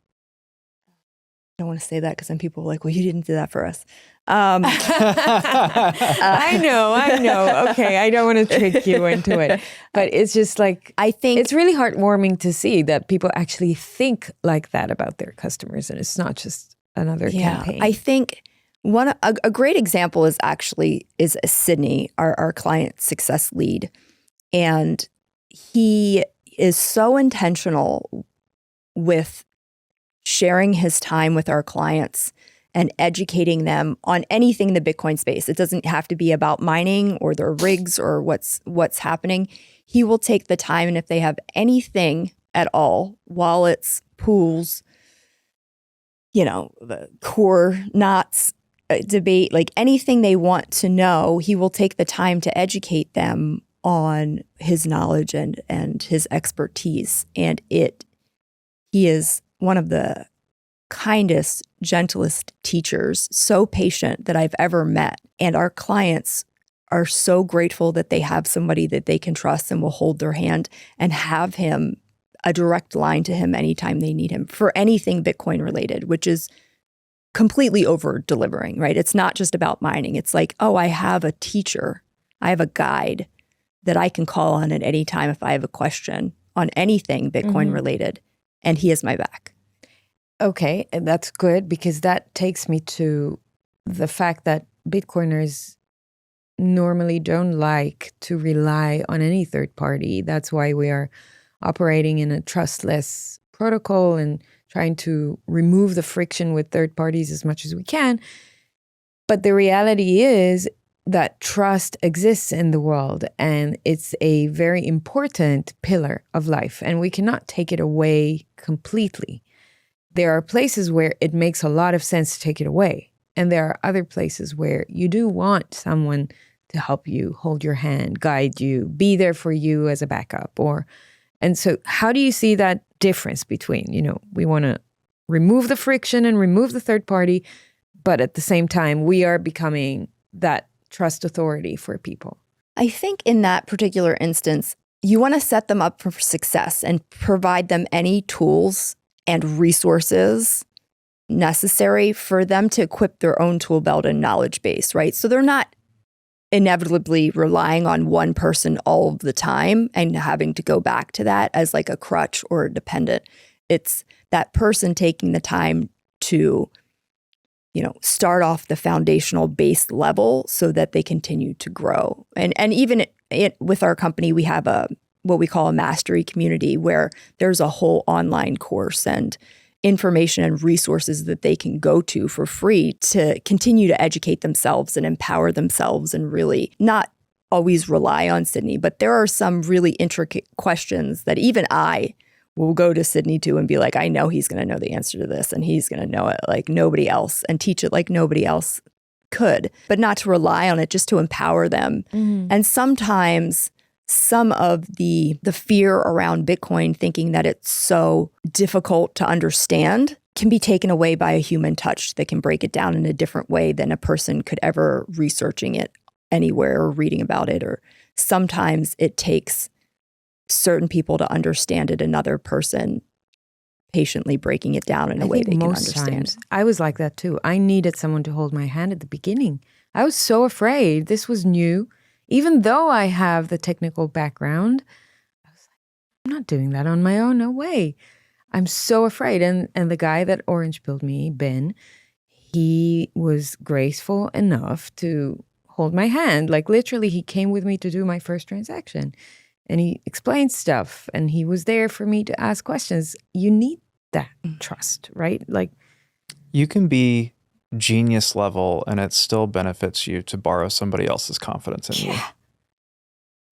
I don't want to say that because some people are like, well, you didn't do that for us. I know. Okay, I don't want to trick you into it. But it's just like, I think it's really heartwarming to see that people actually think like that about their customers, and it's not just another campaign. I think a great example is Sydney, our client success lead. And he is so intentional with sharing his time with our clients and educating them on anything in the Bitcoin space. It doesn't have to be about mining or their rigs or what's happening. He will take the time, and if they have anything at all, wallets, pools, the core knots debate, like anything they want to know, he will take the time to educate them on his knowledge and his expertise. And he is one of the kindest, gentlest teachers, so patient that I've ever met. And our clients are so grateful that they have somebody that they can trust and will hold their hand and have him, a direct line to him anytime they need him for anything Bitcoin related, which is completely over delivering, right? It's not just about mining. It's like, oh, I have a teacher, I have a guide that I can call on at any time if I have a question on anything Bitcoin related, and he has my back. Okay, and that's good, because that takes me to the fact that Bitcoiners normally don't like to rely on any third party. That's why we are operating in a trustless protocol and trying to remove the friction with third parties as much as we can. But the reality is that trust exists in the world, and it's a very important pillar of life, and we cannot take it away completely. There are places where it makes a lot of sense to take it away, and there are other places where you do want someone to help you, hold your hand, guide you, be there for you as a backup. And so how do you see that difference between, we want to remove the friction and remove the third party, but at the same time, we are becoming that trust authority for people? I think in that particular instance, you want to set them up for success and provide them any tools and resources necessary for them to equip their own tool belt and knowledge base, right? So they're not inevitably relying on one person all of the time and having to go back to that as like a crutch or a dependent. It's that person taking the time to, start off the foundational base level so that they continue to grow. And even with our company, we have what we call a mastery community where there's a whole online course and information and resources that they can go to for free to continue to educate themselves and empower themselves and really not always rely on Sydney. But there are some really intricate questions that even I will go to Sydney to and be like, I know he's going to know the answer to this and he's going to know it like nobody else and teach it like nobody else could, but not to rely on it, just to empower them. Mm-hmm. And sometimes some of the fear around Bitcoin, thinking that it's so difficult to understand, can be taken away by a human touch that can break it down in a different way than a person could ever researching it anywhere or reading about it. Or sometimes it takes certain people to understand it, another person patiently breaking it down in a way they can understand. Times, I was like that too. I needed someone to hold my hand at the beginning. I was so afraid. This was new. Even though I have the technical background, I was like, I'm not doing that on my own. No way. I'm so afraid. And the guy that orange pilled me, Ben, he was graceful enough to hold my hand. Like literally, he came with me to do my first transaction. And he explained stuff. And he was there for me to ask questions. You need that trust, right? Like, you can be genius level and it still benefits you to borrow somebody else's confidence in you.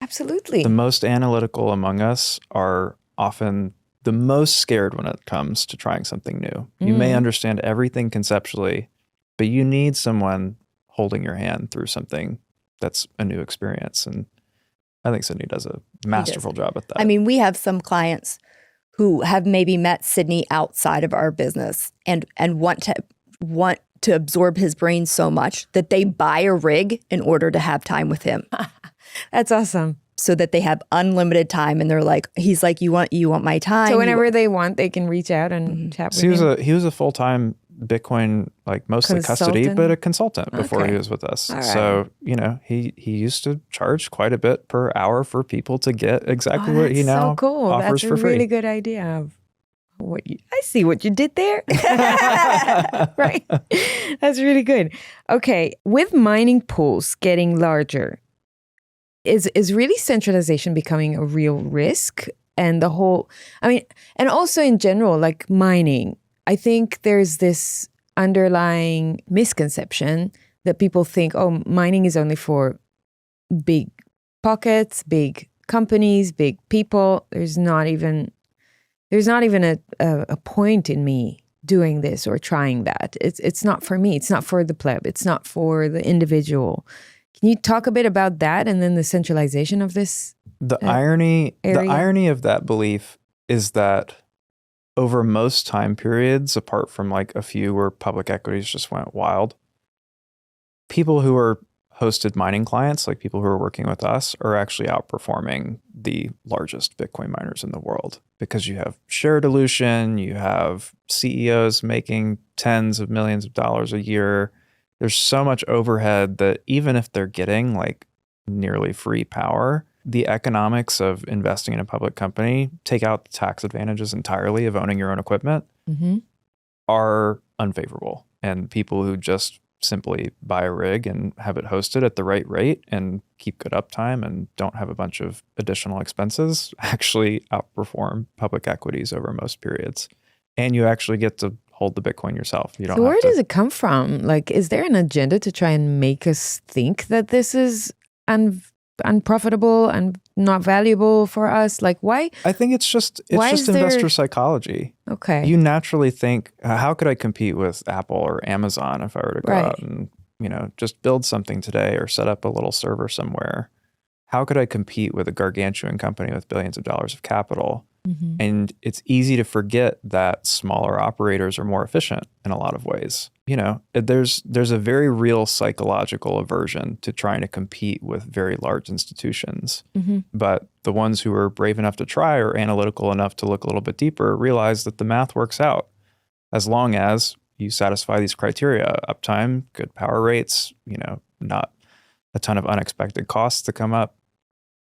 Absolutely. The most analytical among us are often the most scared when it comes to trying something new. You may understand everything conceptually, but you need someone holding your hand through something that's a new experience. And I think Sydney does a masterful job at that. I mean, we have some clients who have maybe met Sydney outside of our business and want to absorb his brain so much that they buy a rig in order to have time with him. That's awesome. So that they have unlimited time, and they're like, he's like, you want my time. So whenever they want, they can reach out and chat with him. He was a full-time Bitcoin, like mostly custody, but a consultant before he was with us. Right. So, he used to charge quite a bit per hour for people to get exactly what he now offers for free. That's a really good idea of I see what you did there. Right. That's really good. Okay. With mining pools getting larger, is really centralization becoming a real risk? And and also in general, like mining, I think there's this underlying misconception that people think, oh, mining is only for big pockets, big companies, big people. There's not even a point in me doing this or trying that. It's not for me. It's not for the pleb. It's not for the individual. Can you talk a bit about that and then the centralization of this? The irony of that belief is that over most time periods, apart from like a few where public equities just went wild, people who are hosted mining clients, like people who are working with us, are actually outperforming the largest Bitcoin miners in the world because you have share dilution, you have CEOs making tens of millions of dollars a year. There's so much overhead that even if they're getting like nearly free power, the economics of investing in a public company, take out the tax advantages entirely of owning your own equipment, are unfavorable. And people who just simply buy a rig and have it hosted at the right rate and keep good uptime and don't have a bunch of additional expenses actually outperform public equities over most periods. And you actually get to hold the Bitcoin yourself. You don't. So where does it come from? Like, is there an agenda to try and make us think that this is unprofitable and not valuable for us? Like, why? I think it's just investor psychology. Okay. You naturally think, how could I compete with Apple or Amazon if I were to go out and, just build something today or set up a little server somewhere? How could I compete with a gargantuan company with billions of dollars of capital? And it's easy to forget that smaller operators are more efficient in a lot of ways. There's a very real psychological aversion to trying to compete with very large institutions. But the ones who are brave enough to try or analytical enough to look a little bit deeper realize that the math works out as long as you satisfy these criteria: uptime, good power rates, not a ton of unexpected costs to come up.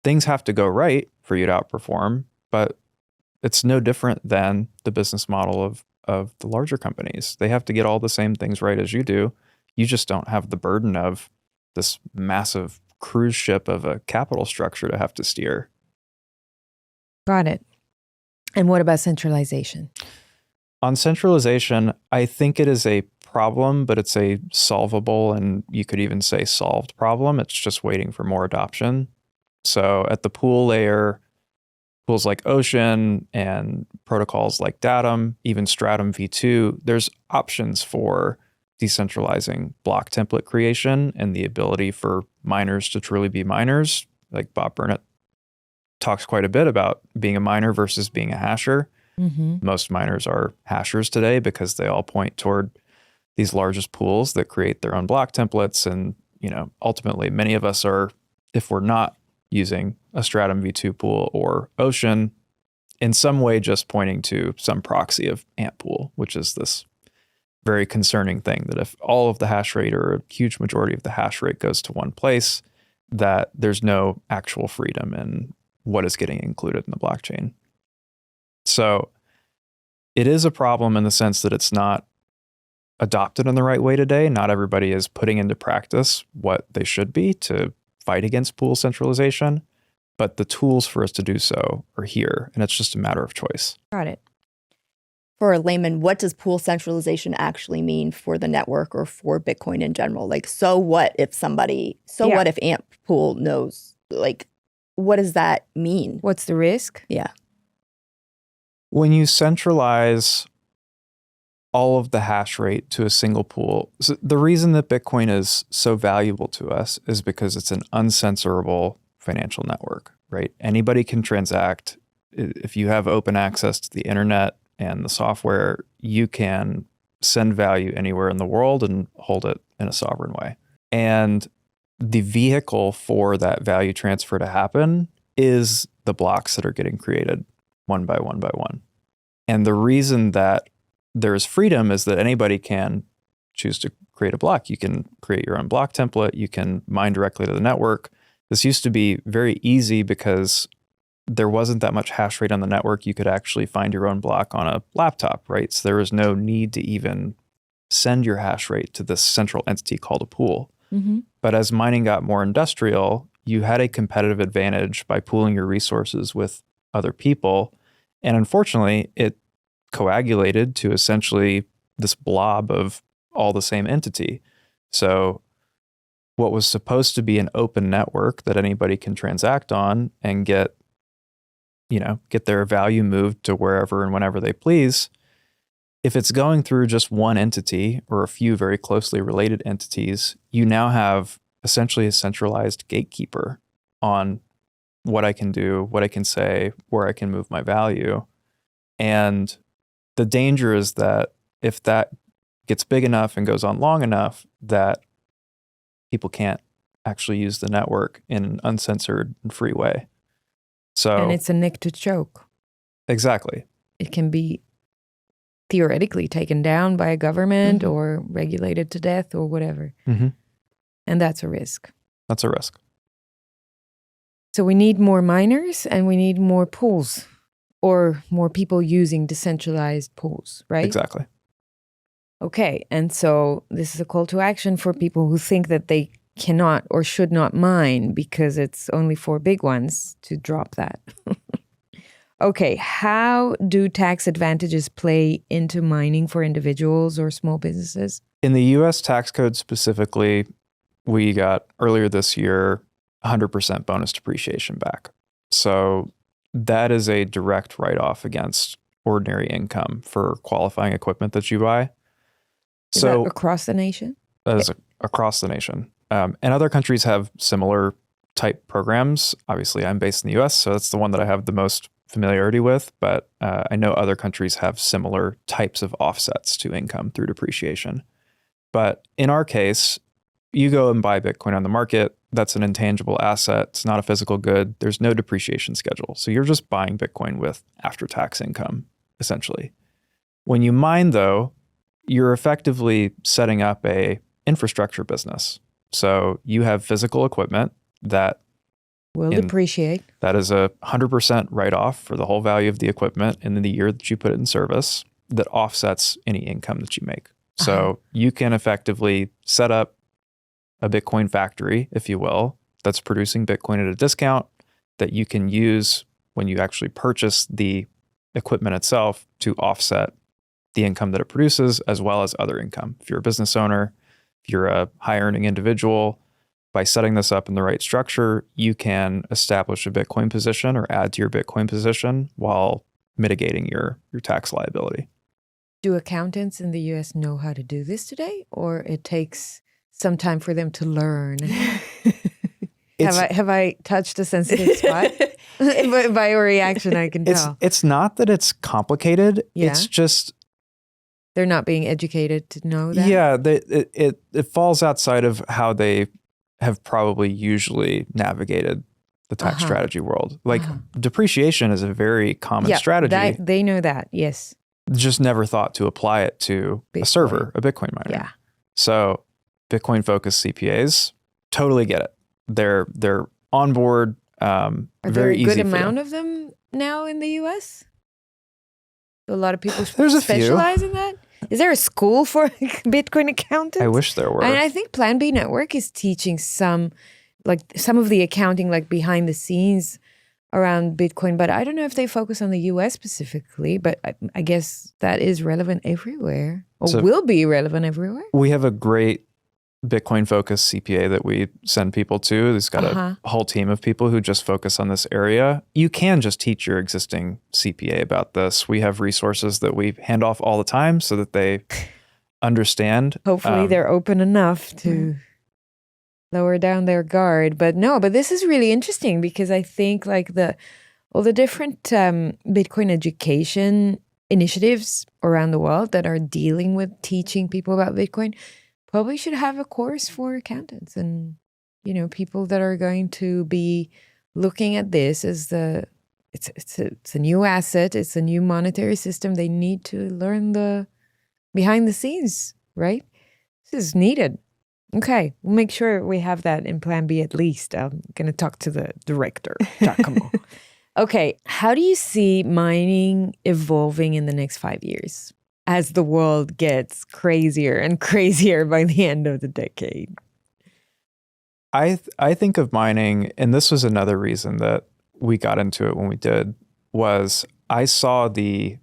Things have to go right for you to outperform, but it's no different than the business model of the larger companies. They have to get all the same things right as you do. You just don't have the burden of this massive cruise ship of a capital structure to have to steer. Got it. And what about centralization? On centralization, I think it is a problem, but it's a solvable, and you could even say solved problem. It's just waiting for more adoption. So at the pool layer, tools like Ocean and protocols like Datum, even Stratum v2, there's options for decentralizing block template creation and the ability for miners to truly be miners. Like Bob Burnett talks quite a bit about being a miner versus being a hasher. Mm-hmm. Most miners are hashers today because they all point toward these largest pools that create their own block templates. And, ultimately many of us are, if we're not using a Stratum v2 pool or Ocean, in some way just pointing to some proxy of Ant Pool, which is this very concerning thing that if all of the hash rate or a huge majority of the hash rate goes to one place, that there's no actual freedom in what is getting included in the blockchain. So it is a problem in the sense that it's not adopted in the right way today. Not everybody is putting into practice what they should be to fight against pool centralization, but the tools for us to do so are here, and it's just a matter of choice. Got it. For a layman, what does pool centralization actually mean for the network or for Bitcoin in general? Like, so what if what if Ant Pool knows, like, what does that mean? What's the risk? Yeah. When you centralize all of the hash rate to a single pool, so the reason that Bitcoin is so valuable to us is because it's an uncensorable financial network, right? Anybody can transact. If you have open access to the internet and the software, you can send value anywhere in the world and hold it in a sovereign way. And the vehicle for that value transfer to happen is the blocks that are getting created one by one by one. And the reason that there's freedom is that anybody can choose to create a block. You can create your own block template. You can mine directly to the network. This used to be very easy because there wasn't that much hash rate on the network. You could actually find your own block on a laptop, right? So there was no need to even send your hash rate to this central entity called a pool. Mm-hmm. But as mining got more industrial, you had a competitive advantage by pooling your resources with other people. And unfortunately, it coagulated to essentially this blob of all the same entity. So what was supposed to be an open network that anybody can transact on and get their value moved to wherever and whenever they please, if it's going through just one entity or a few very closely related entities, you now have essentially a centralized gatekeeper on what I can do, what I can say, where I can move my value. And the danger is that if that gets big enough and goes on long enough, that people can't actually use the network in an uncensored and free way. And it's a nick to choke. Exactly. It can be theoretically taken down by a government mm-hmm. or regulated to death or whatever. Mm-hmm. And that's a risk. That's a risk. So we need more miners and we need more pools or more people using decentralized pools, right? Exactly. Okay. And so this is a call to action for people who think that they cannot or should not mine because it's only for big ones to drop that. Okay. How do tax advantages play into mining for individuals or small businesses? In the US tax code specifically, we got earlier this year 100% bonus depreciation back. So that is a direct write-off against ordinary income for qualifying equipment that you buy. Is that across the nation? That is across the nation. And other countries have similar type programs. Obviously, I'm based in the US, so that's the one that I have the most familiarity with. But I know other countries have similar types of offsets to income through depreciation. But in our case, you go and buy Bitcoin on the market. That's an intangible asset. It's not a physical good. There's no depreciation schedule. So you're just buying Bitcoin with after-tax income, essentially. When you mine, though, you're effectively setting up a infrastructure business. So you have physical equipment that Will depreciate. That is 100% write-off for the whole value of the equipment in the year that you put it in service that offsets any income that you make. So you can effectively set up a Bitcoin factory, if you will, that's producing Bitcoin at a discount that you can use when you actually purchase the equipment itself to offset the income that it produces, as well as other income. If you're a business owner, if you're a high-earning individual, by setting this up in the right structure, you can establish a Bitcoin position or add to your Bitcoin position while mitigating your tax liability. Do accountants in the US know how to do this today, or it takes some time for them to learn? Have I touched a sensitive spot? By your reaction, I can tell. It's not that it's complicated. Yeah. It's just they're not being educated to know that. Yeah, it falls outside of how they have probably usually navigated the tax strategy world. Like depreciation is a very common strategy. They know that, yes. Just never thought to apply it to Bitcoin. A server, a Bitcoin miner. Yeah. So Bitcoin-focused CPAs totally get it. They're on board. Are there very a easy good for amount them. of them now in the US? A lot of people There's a specialize in that? Is there a school for Bitcoin accountants? I wish there were. And I think Plan B Network is teaching some of the accounting, like behind the scenes around Bitcoin. But I don't know if they focus on the US specifically, but I guess that is relevant everywhere, or will be relevant everywhere. We have a great Bitcoin-focused CPA that we send people to. There's got a whole team of people who just focus on this area. You can just teach your existing CPA about this. We have resources that we hand off all the time so that they understand. Hopefully they're open enough to lower down their guard. But this is really interesting because I think like all the different Bitcoin education initiatives around the world that are dealing with teaching people about Bitcoin probably should have a course for accountants and, people that are going to be looking at this as it's a new asset. It's a new monetary system. They need to learn the behind the scenes, right? This is needed. Okay, we'll make sure we have that in Plan B at least. I'm going to talk to the director, Giacomo. Okay, how do you see mining evolving in the next 5 years as the world gets crazier and crazier by the end of the decade? I think of mining, and this was another reason that we got into it when we did, was I saw the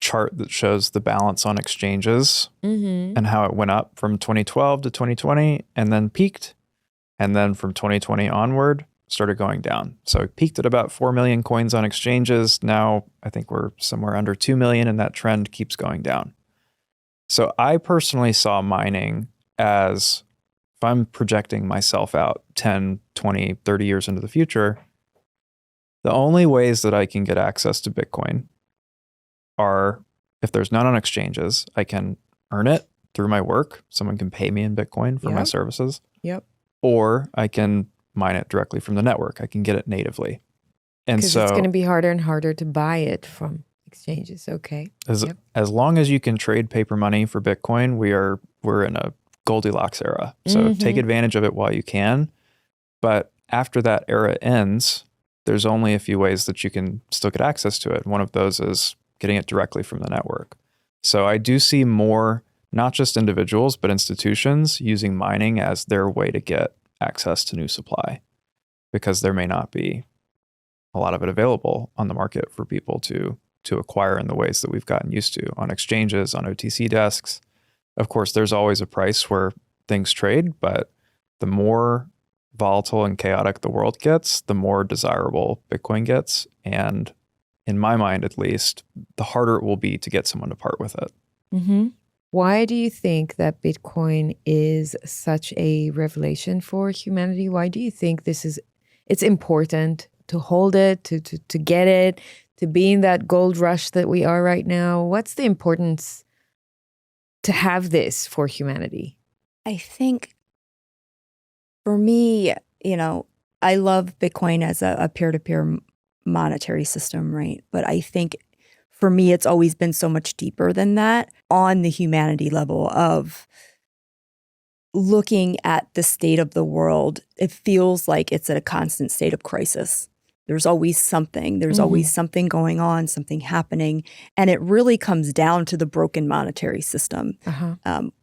chart that shows the balance on exchanges and how it went up from 2012 to 2020 and then peaked. And then from 2020 onward, started going down. So it peaked at about 4 million coins on exchanges. Now I think we're somewhere under 2 million and that trend keeps going down. So I personally saw mining as, if I'm projecting myself out 10, 20, 30 years into the future, the only ways that I can get access to Bitcoin are, if there's none on exchanges, I can earn it through my work. Someone can pay me in Bitcoin for my services. Yep. Or I can mine it directly from the network. I can get it natively. And so it's going to be harder and harder to buy it from exchanges. Okay. As long as you can trade paper money for Bitcoin, we're in a Goldilocks era. So take advantage of it while you can. But after that era ends, there's only a few ways that you can still get access to it. One of those is getting it directly from the network. So I do see more, not just individuals, but institutions using mining as their way to get access to new supply, because there may not be a lot of it available on the market for people to acquire in the ways that we've gotten used to on exchanges, on OTC desks. Of course, there's always a price where things trade, but the more volatile and chaotic the world gets, the more desirable Bitcoin gets. And in my mind, at least, the harder it will be to get someone to part with it. Why do you think that Bitcoin is such a revelation for humanity? Why do you think it's important to hold it, to get it, to be in that gold rush that we are right now? What's the importance to have this for humanity? I think for me, I love Bitcoin as a peer-to-peer monetary system, right? But I think for me, it's always been so much deeper than that on the humanity level of looking at the state of the world, it feels like it's at a constant state of crisis. There's always something. There's always something going on, something happening. And it really comes down to the broken monetary system.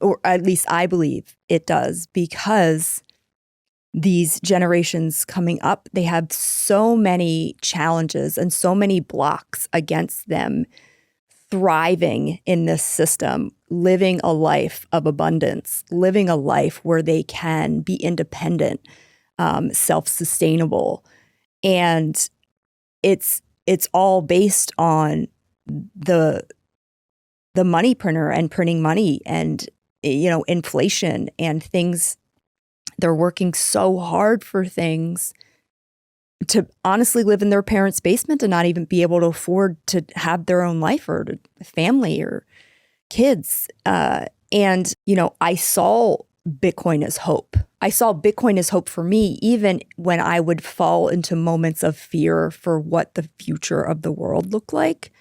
Or at least I believe it does, because these generations coming up, they have so many challenges and so many blocks against them thriving in this system, living a life of abundance, living a life where they can be independent, self-sustainable. And it's all based on the money printer and printing money and, inflation and things. They're working so hard for things to honestly live in their parents' basement and not even be able to afford to have their own life or family or kids. And I saw Bitcoin as hope. I saw Bitcoin as hope for me, even when I would fall into moments of fear for what the future of the world looked like,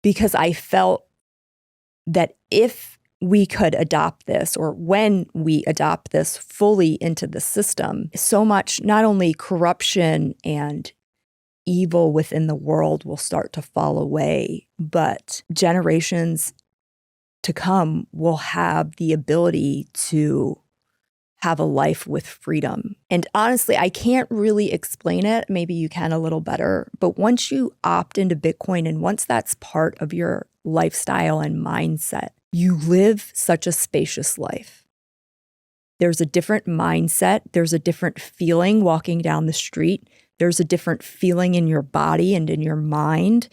because I felt that if we could adopt this, or when we adopt this fully into the system, so much, not only corruption and evil within the world will start to fall away, but generations to come will have the ability to have a life with freedom. And honestly, I can't really explain it. Maybe you can a little better. But once you opt into Bitcoin, and once that's part of your lifestyle and mindset, you live such a spacious life. There's a different mindset. There's a different feeling walking down the street. There's a different feeling in your body and in your mind.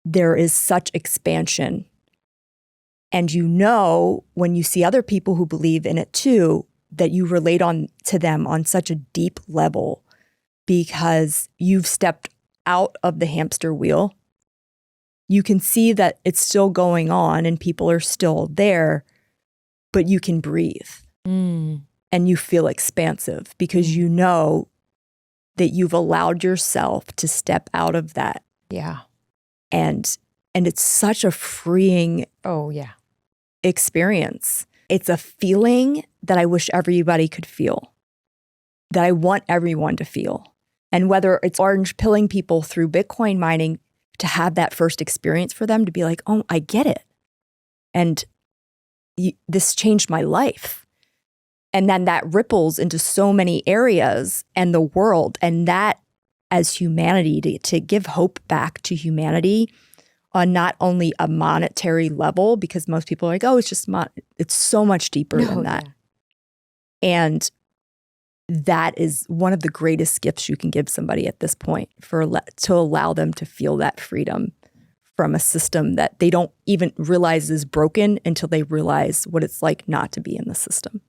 There is such expansion. And when you see other people who believe in it too, that you relate to them on such a deep level, because you've stepped out of the hamster wheel. You can see that it's still going on and people are still there, but you can breathe and you feel expansive because you know that you've allowed yourself to step out of that. Yeah. And it's such a freeing experience. It's a feeling that I wish everybody could feel, that I want everyone to feel. And whether it's orange pilling people through Bitcoin mining to have that first experience for them to be like, oh, I get it. And this changed my life. And then that ripples into so many areas and the world. And that, as humanity, to give hope back to humanity on not only a monetary level, because most people are like, oh, it's just it's so much deeper than that. And that is one of the greatest gifts you can give somebody at this point, to allow them to feel that freedom from a system that they don't even realize is broken until they realize what it's like not to be in the system.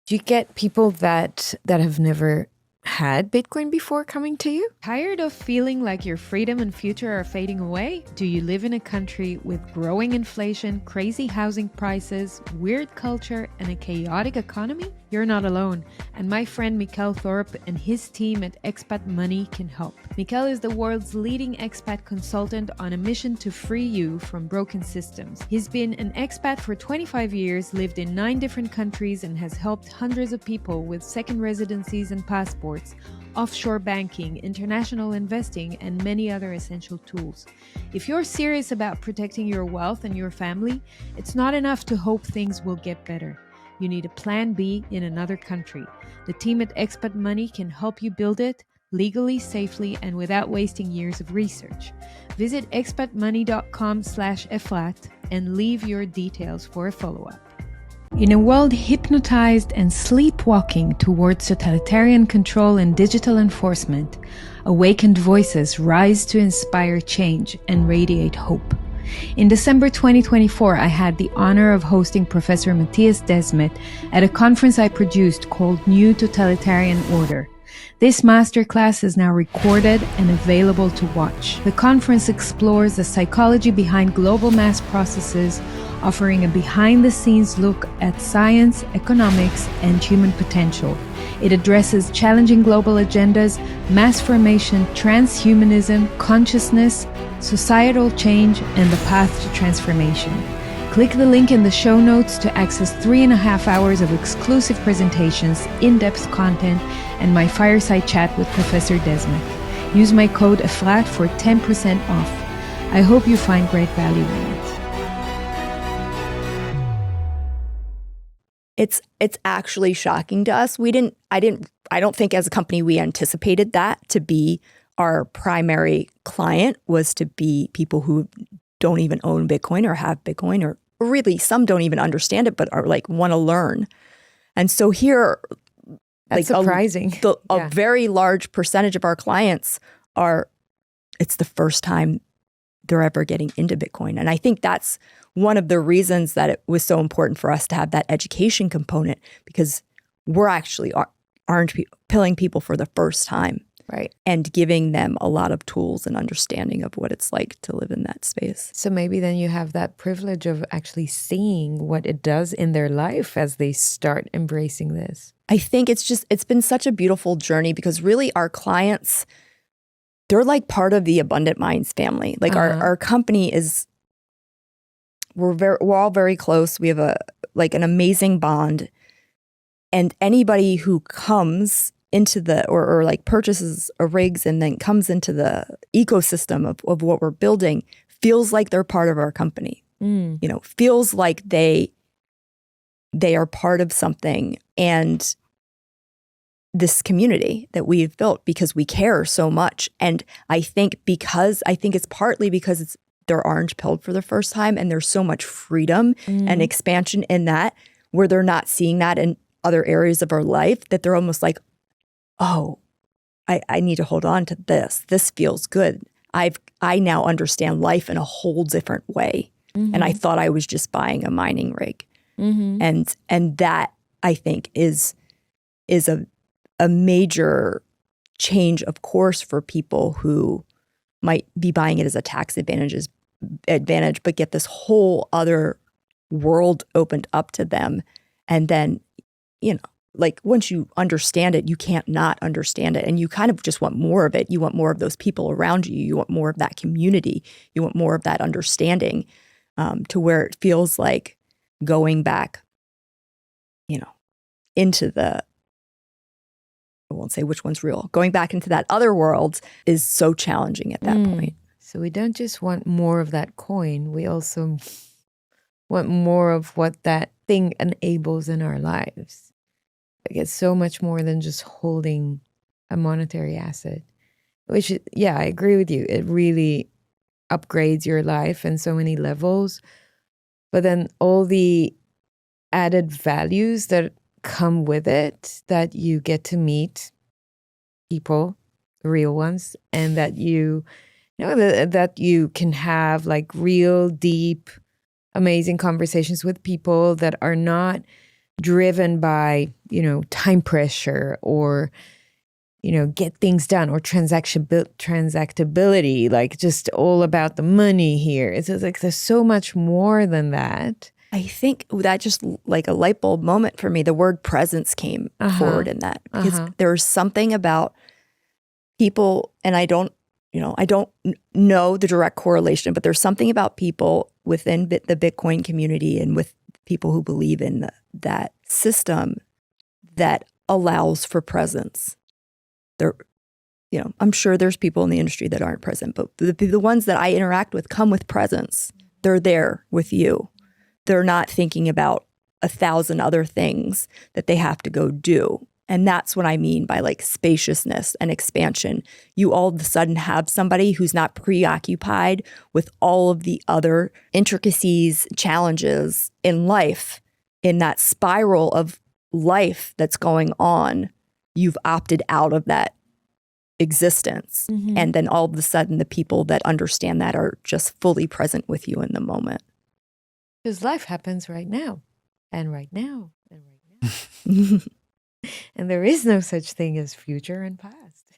Do you get people that have never had Bitcoin before coming to you? Tired of feeling like your freedom and future are fading away? Do you live in a country with growing inflation, crazy housing prices, weird culture, and a chaotic economy? You're not alone, and my friend Mikkel Thorpe and his team at Expat Money can help. Mikkel is the world's leading expat consultant on a mission to free you from broken systems. He's been an expat for 25 years, lived in 9 different countries, and has helped hundreds of people with second residencies and passports, offshore banking, international investing, and many other essential tools. If you're serious about protecting your wealth and your family, it's not enough to hope things will get better. You need a plan B in another country. The team at Expat Money can help you build it legally, safely, and without wasting years of research. Visit expatmoney.com/eflat and leave your details for a follow-up. In a world hypnotized and sleepwalking towards totalitarian control and digital enforcement, awakened voices rise to inspire change and radiate hope. In December 2024, I had the honor of hosting Professor Matthias Desmet at a conference I produced called New Totalitarian Order. This masterclass is now recorded and available to watch. The conference explores the psychology behind global mass processes, offering a behind-the-scenes look at science, economics, and human potential. It addresses challenging global agendas, mass formation, transhumanism, consciousness, societal change, and the path to transformation. Click the link in the show notes to access 3.5 hours of exclusive presentations, in-depth content, and my fireside chat with Professor Desmet. Use my code EFRAT for 10% off. I hope you find great value in it. It's actually shocking to us. I don't think as a company we anticipated that to be our primary client, was to be people who don't even own Bitcoin or have Bitcoin, or really some don't even understand it, but are like want to learn. And so here, that's like surprising. A very large percentage of our clients it's the first time they're ever getting into Bitcoin. And I think that's one of the reasons that it was so important for us to have that education component, because we're actually orange pilling people for the first time. Right. And giving them a lot of tools and understanding of what it's like to live in that space. So maybe then you have that privilege of actually seeing what it does in their life as they start embracing this. I think it's been such a beautiful journey, because really our clients, they're like part of the Abundant Minds family. Like our company we're all very close. We have an amazing bond. And anybody who comes into or like purchases a rigs and then comes into the ecosystem of what we're building feels like they're part of our company. Feels like they are part of something, and this community that we've built, because we care so much. And I think it's partly because they're orange pilled for the first time, and there's so much freedom and expansion in that, where they're not seeing that in other areas of our life, that they're almost like, oh, I need to hold on to this. This feels good. I now understand life in a whole different way. And I thought I was just buying a mining rig. And that, I think, is a major change, of course, for people who might be buying it as a tax advantage, but get this whole other world opened up to them. And then, like once you understand it, you can't not understand it. And you kind of just want more of it. You want more of those people around you. You want more of that community. You want more of that understanding, to where it feels like going back, into I won't say which one's real, going back into that other world is so challenging at that point. So we don't just want more of that coin. We also want more of what that thing enables in our lives. Like it's so much more than just holding a monetary asset, which, I agree with you. It really upgrades your life in so many levels. But then all the added values that come with it, that you get to meet people, real ones, and that that you can have like real, deep, amazing conversations with people that are not driven by, time pressure or, get things done, or transactability, like just all about the money here. It's like there's so much more than that. I think that just like a light bulb moment for me, the word presence came forward in that, because there's something about people, and I don't know the direct correlation, but there's something about people within the Bitcoin community and with people who believe in that system that allows for presence. I'm sure there's people in the industry that aren't present, but the ones that I interact with come with presence. They're there with you. They're not thinking about 1,000 other things that they have to go do. And that's what I mean by like spaciousness and expansion. You all of a sudden have somebody who's not preoccupied with all of the other intricacies, challenges in life, in that spiral of life that's going on. You've opted out of that existence. And then all of a sudden the people that understand that are just fully present with you in the moment. Because life happens right now, and right now, and right now. And there is no such thing as future and past.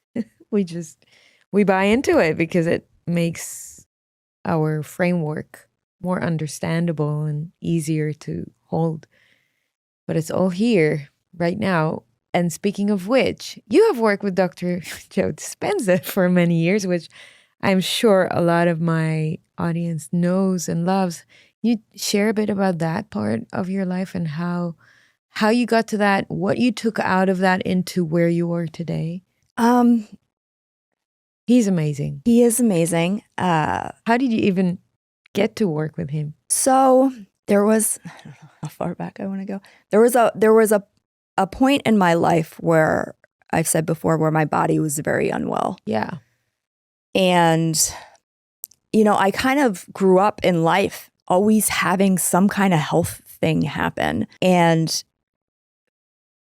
We buy into it because it makes our framework more understandable and easier to hold. But it's all here right now. And speaking of which, you have worked with Dr. Joe Dispenza for many years, which I'm sure a lot of my audience knows and loves. You share a bit about that part of your life and how you got to that, what you took out of that into where you are today? He's amazing. He is amazing. How did you even get to work with him? So there was, I don't know how far back I want to go. There was a point in my life where I've said before where my body was very unwell. Yeah. And, I kind of grew up in life always having some kind of health thing happen and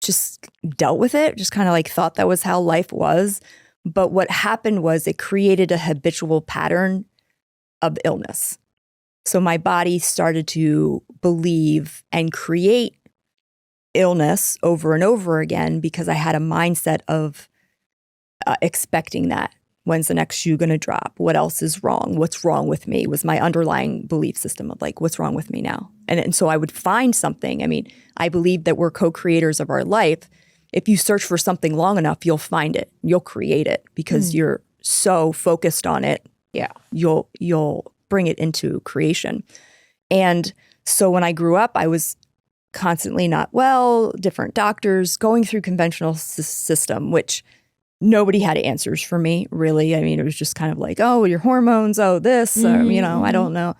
just dealt with it, just kind of like thought that was how life was. But what happened was it created a habitual pattern of illness. So my body started to believe and create illness over and over again because I had a mindset of expecting that. When's the next shoe going to drop? What else is wrong? What's wrong with me? Was my underlying belief system of like, what's wrong with me now? And so I would find something. I mean, I believe that we're co-creators of our life. If you search for something long enough, you'll find it. You'll create it because you're so focused on it. Yeah. You'll bring it into creation. And so when I grew up, I was constantly not well, different doctors, going through conventional system, which nobody had answers for me, really. I mean, it was just kind of like, oh, your hormones, oh, this, I don't know.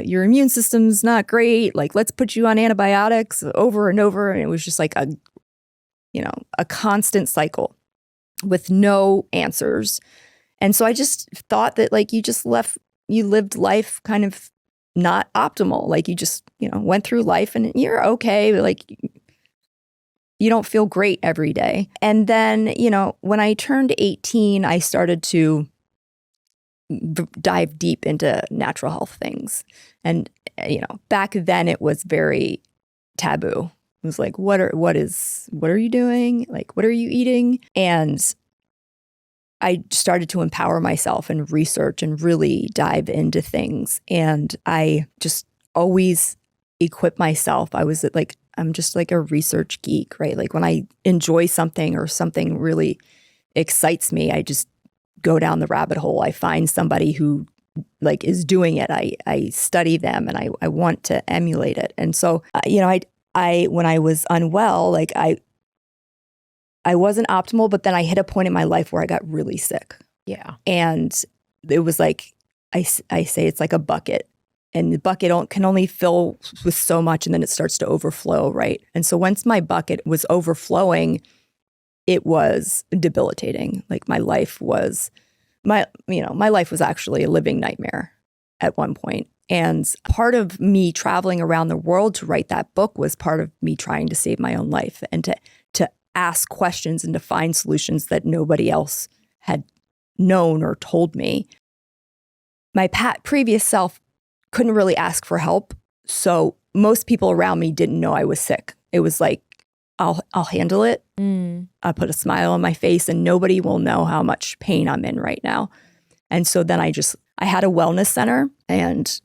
Your immune system's not great. Like, let's put you on antibiotics over and over. And it was just like a constant cycle with no answers. And so I just thought that like you lived life kind of not optimal. Like you just, went through life and you're okay. But like you don't feel great every day. And then, when I turned 18, I started to dive deep into natural health things. And, back then it was very taboo. It was like, what are you doing? Like, what are you eating? And I started to empower myself and research and really dive into things. And I just always equip myself. I'm just like a research geek, right? Like when I enjoy something or something really excites me, I just go down the rabbit hole. I find somebody who like is doing it. I study them and I want to emulate it. And so, I when I was unwell, like I wasn't optimal, but then I hit a point in my life where I got really sick. Yeah. And it was like, I say it's like a bucket. And the bucket can only fill with so much and then it starts to overflow, right? And so once my bucket was overflowing, it was debilitating. Like my life was actually a living nightmare at one point. And part of me traveling around the world to write that book was part of me trying to save my own life and to ask questions and to find solutions that nobody else had known or told me. My previous self couldn't really ask for help. So most people around me didn't know I was sick. It was like, I'll handle it. I'll put a smile on my face and nobody will know how much pain I'm in right now. And so then I had a wellness center and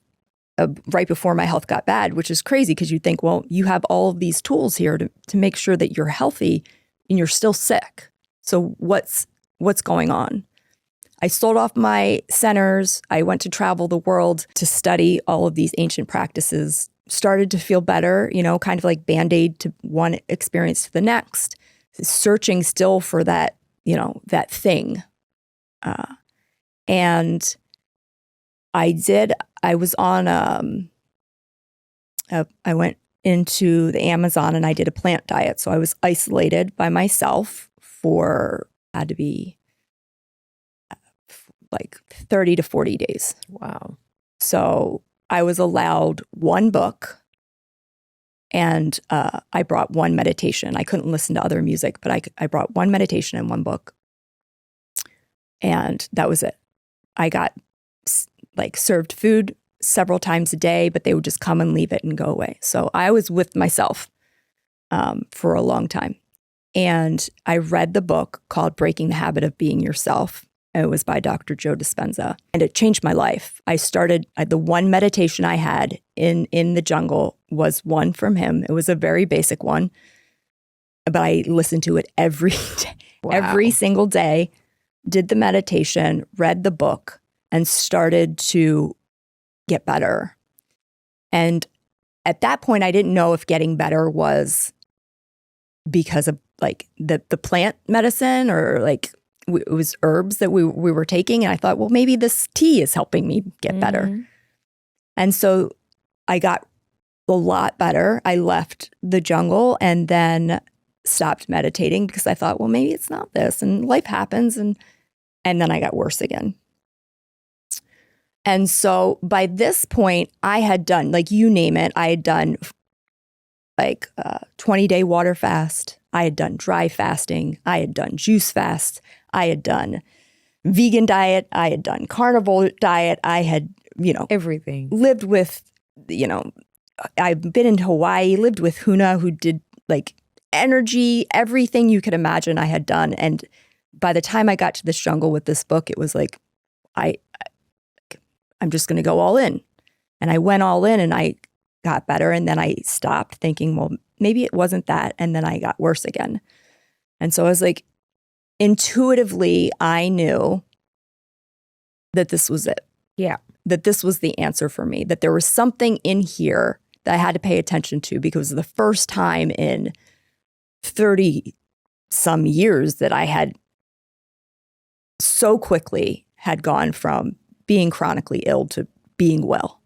right before my health got bad, which is crazy because you think, well, you have all of these tools here to make sure that you're healthy and you're still sick. So what's going on? I sold off my centers. I went to travel the world to study all of these ancient practices, started to feel better, kind of like Band-Aid to one experience to the next, searching still for that, that thing. And I was on, I went into the Amazon and I did a plant diet. So I was isolated by myself had to be like 30 to 40 days. Wow. So I was allowed one book and I brought one meditation. I couldn't listen to other music, but I brought one meditation and one book. And that was it. I got like served food several times a day, but they would just come and leave it and go away. So I was with myself for a long time. And I read the book called Breaking the Habit of Being Yourself. It was by Dr. Joe Dispenza. And it changed my life. I started, the one meditation I had in the jungle was one from him. It was a very basic one, but I listened to it every day, every single day, did the meditation, read the book, and started to get better. And at that point, I didn't know if getting better was because of like the plant medicine or like it was herbs that we were taking. And I thought, well, maybe this tea is helping me get better. And so I got a lot better. I left the jungle and then stopped meditating because I thought, well, maybe it's not this, and life happens. And then I got worse again. And so by this point, I had done, like, you name it, I had done like 20-day water fast. I had done dry fasting. I had done juice fast. I had done vegan diet. I had done carnivore diet. I had, everything. Lived with, I've been in Hawaii, lived with Huna, who did like energy, everything you could imagine I had done. And by the time I got to this jungle with this book, it was like, I'm just going to go all in. And I went all in and I got better. And then I stopped thinking, well, maybe it wasn't that. And then I got worse again. And so I was like, intuitively, I knew that this was it. Yeah. That this was the answer for me, that there was something in here that I had to pay attention to, because it was the first time in 30 some years that I had so quickly had gone from being chronically ill to being well.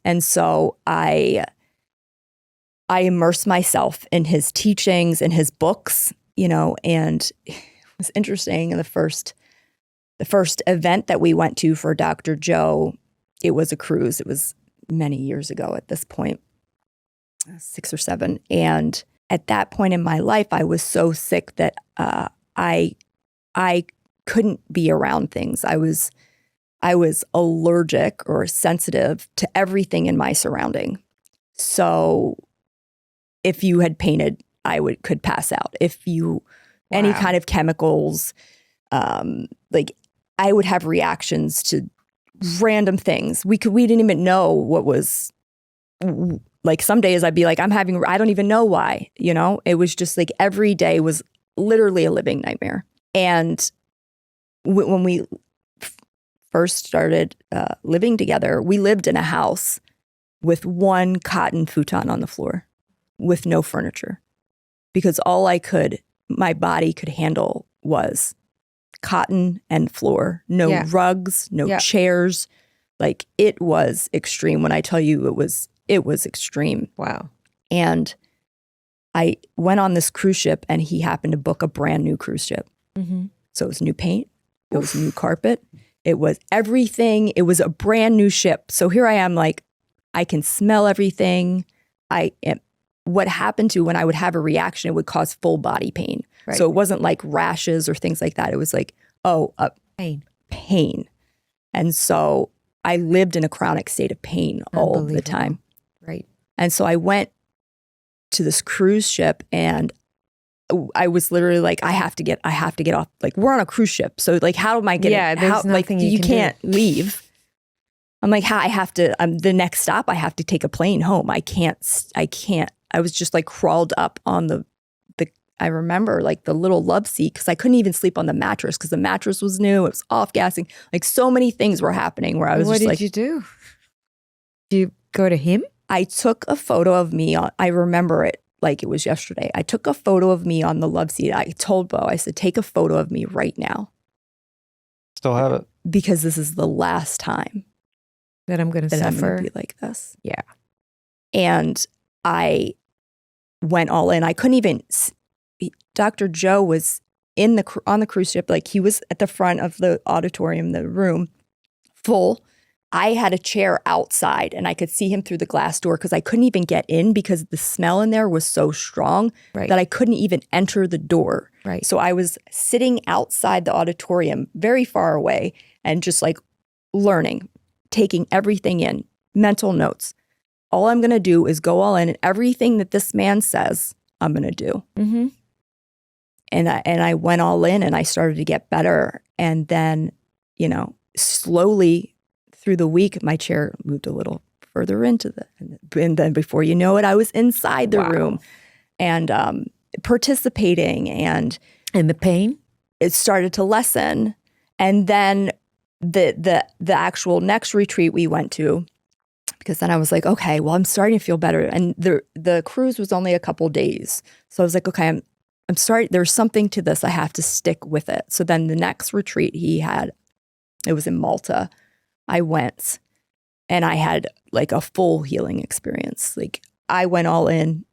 And so I immersed myself in his teachings and his books, and it was interesting. The first event that we went to for Dr. Joe, it was a cruise. It was many years ago at this point, 6 or 7. And at that point in my life, I was so sick that I couldn't be around things. I was allergic or sensitive to everything in my surrounding. So if you had painted, I could pass out. If you, any kind of chemicals, like I would have reactions to random things. We didn't even know what was, like some days I'd be like, I don't even know why, it was just like every day was literally a living nightmare. And when we first started living together, we lived in a house with one cotton futon on the floor with no furniture, because all my body could handle was cotton and floor, no rugs, no chairs. Like, it was extreme. When I tell you it was extreme. Wow. And I went on this cruise ship and he happened to book a brand new cruise ship. So it was new paint. It was new carpet. It was everything. It was a brand new ship. So here I am, like, I can smell everything. What happened to when I would have a reaction, it would cause full body pain. Right. So it wasn't like rashes or things like that. It was like, pain. And so I lived in a chronic state of pain all the time. Right. And so I went to this cruise ship and I was literally like, I have to get off. Like, we're on a cruise ship. So like, how am I getting, there's nothing you can't leave. I'm like, I have to, the next stop, I have to take a plane home. I can't, I was just like crawled up on the I remember like the little love seat, because I couldn't even sleep on the mattress because the mattress was new. It was off gassing. Like, so many things were happening where I was just like. What did you do? Did you go to him? I took a photo of me I remember it like it was yesterday. I took a photo of me on the love seat. I told Beau, I said, take a photo of me right now. Still have it. Because this is the last time that I'm going to suffer. I'm going to be like this. Yeah. And I went all in. I couldn't even. Dr. Joe was on the cruise ship. Like, he was at the front of the auditorium, the room, full. I had a chair outside and I could see him through the glass door because I couldn't even get in because the smell in there was so strong that I couldn't even enter the door. Right. So I was sitting outside the auditorium very far away and just like learning, taking everything in, mental notes. All I'm going to do is go all in, and everything that this man says, I'm going to do. And I went all in and I started to get better. And then, slowly through the week, my chair moved a little further into and then before you know it, I was inside the room and participating, and the pain, it started to lessen. And then the actual next retreat we went to, Because then I was like, okay, well, I'm starting to feel better. And the cruise was only a couple days. So I was like, okay, I'm sorry. There's something to this. I have to stick with it. So then the next retreat he had, it was in Malta. I went and I had like a full healing experience. Like I went all in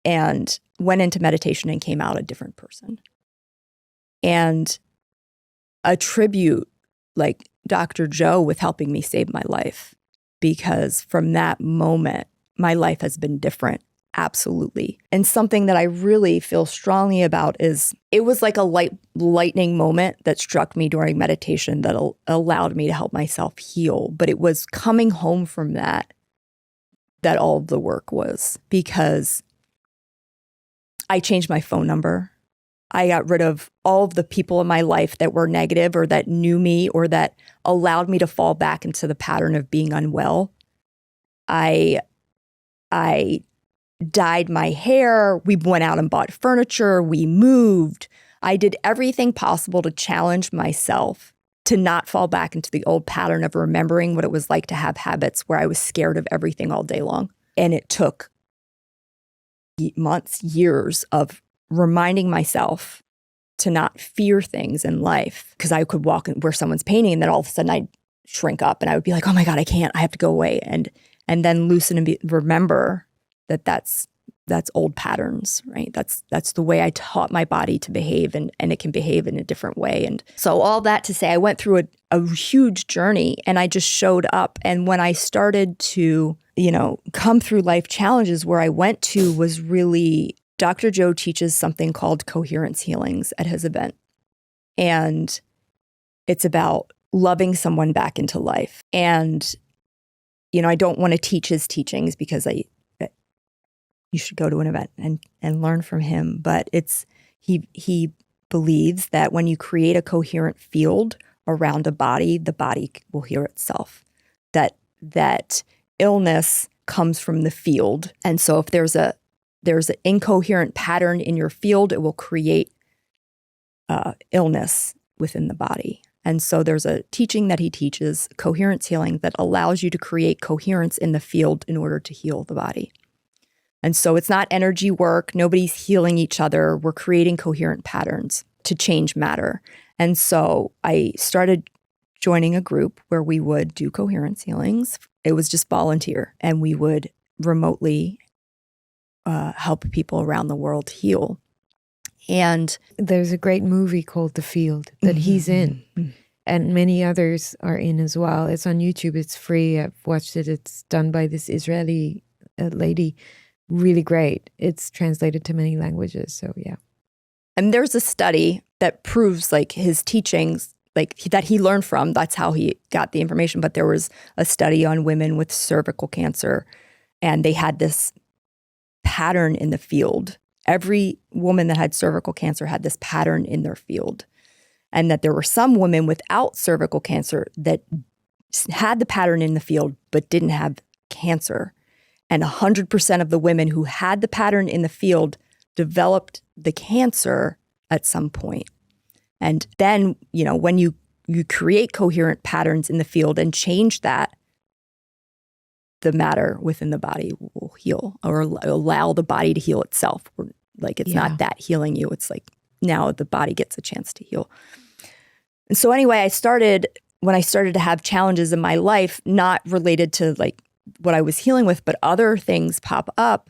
and went into meditation and came out a different person. And attribute like Dr. Joe with helping me save my life, because from that moment, my life has been different. Absolutely. And something that I really feel strongly about is it was like a lightning moment that struck me during meditation that allowed me to help myself heal. But it was coming home from that all of the work was, because I changed my phone number. I got rid of all of the people in my life that were negative or that knew me or that allowed me to fall back into the pattern of being unwell. I dyed my hair. We went out and bought furniture. We moved. I did everything possible to challenge myself to not fall back into the old pattern of remembering what it was like to have habits where I was scared of everything all day long. And it took months, years of reminding myself to not fear things in life, because I could walk where someone's painting and then all of a sudden I'd shrink up and I would be like, oh my God, I can't, I have to go away. And then loosen and remember that that's old patterns, right? That's the way I taught my body to behave, and it can behave in a different way. And so all that to say, I went through a huge journey and I just showed up. And when I started to, come through life challenges, where I went to was really, Dr. Joe teaches something called coherence healings at his event. And it's about loving someone back into life. And, I don't want to teach his teachings because you should go to an event and learn from him. But he believes that when you create a coherent field around a body, the body will heal itself. That illness comes from the field. And so if there's an incoherent pattern in your field, it will create illness within the body. And so there's a teaching that he teaches, coherence healing, that allows you to create coherence in the field in order to heal the body. And so it's not energy work. Nobody's healing each other. We're creating coherent patterns to change matter. And so I started joining a group where we would do coherence healings. It was just volunteer, and we would remotely help people around the world heal. And there's a great movie called The Field that he's in, and many others are in as well. It's on YouTube. It's free. I've watched it. It's done by this Israeli lady. Really great. It's translated to many languages. So yeah. And there's a study that proves like his teachings, like that he learned from. That's how he got the information. But there was a study on women with cervical cancer, and they had this pattern in the field. Every woman that had cervical cancer had this pattern in their field. And that there were some women without cervical cancer that had the pattern in the field but didn't have cancer. And 100% of the women who had the pattern in the field developed the cancer at some point. And then, when you create coherent patterns in the field and change that, the matter within the body will heal, or allow the body to heal itself. Like it's not that healing you. It's like now the body gets a chance to heal. And so anyway, when I started to have challenges in my life, not related to like what I was healing with, but other things pop up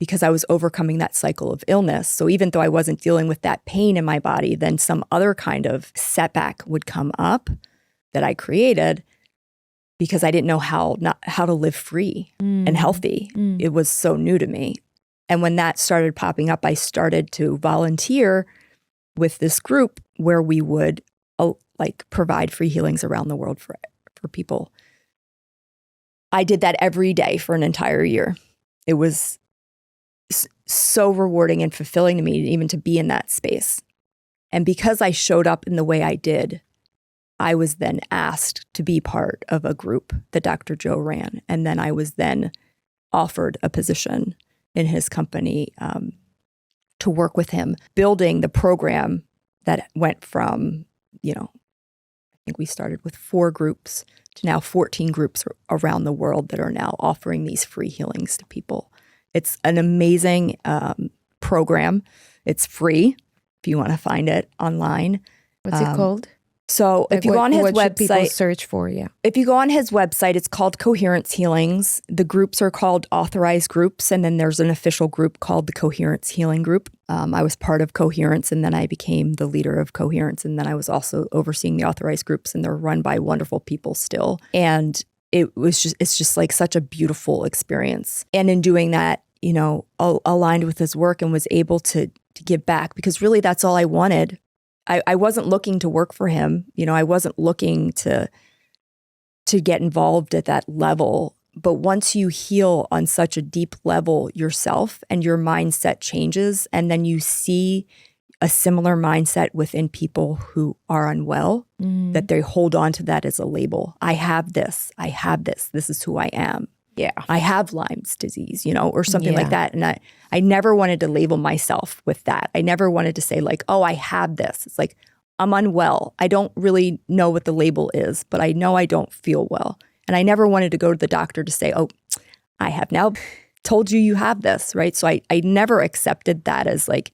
because I was overcoming that cycle of illness. So even though I wasn't dealing with that pain in my body, then some other kind of setback would come up that I created because I didn't know how to live free and healthy. It was so new to me. And when that started popping up, I started to volunteer with this group where we would provide free healings around the world for people. I did that every day for an entire year. It was so rewarding and fulfilling to me even to be in that space. And because I showed up in the way I did, I was then asked to be part of a group that Dr. Joe ran. And then I was then offered a position in his company to work with him, building the program that went from, think we started with 4 groups to now 14 groups around the world that are now offering these free healings to people. It's an amazing program. It's free if you want to find it online. What's it called? So if you go on his what should people website, search for? Yeah. if you go on his website, it's called Coherence Healings. The groups are called authorized groups, and then there's an official group called the Coherence Healing Group. I was part of Coherence, and then I became the leader of Coherence, and then I was also overseeing the authorized groups, and they're run by wonderful people still. And it's just like such a beautiful experience. And in doing that, you know, aligned with his work and was able to give back, because really that's all I wanted. I wasn't looking to work for him. You know, I wasn't looking to get involved at that level. But once you heal on such a deep level yourself and your mindset changes, and then you see a similar mindset within people who are unwell, that they hold on to that as a label. I have this. I have this. This is who I am. Yeah. I have Lyme's disease, you know, or something like that. And I never wanted to label myself with that. I never wanted to say like, oh, I have this. It's like, I'm unwell. I don't really know what the label is, but I know I don't feel well. And I never wanted to go to the doctor to say, oh, I have now told you have this, right? So I never accepted that as like,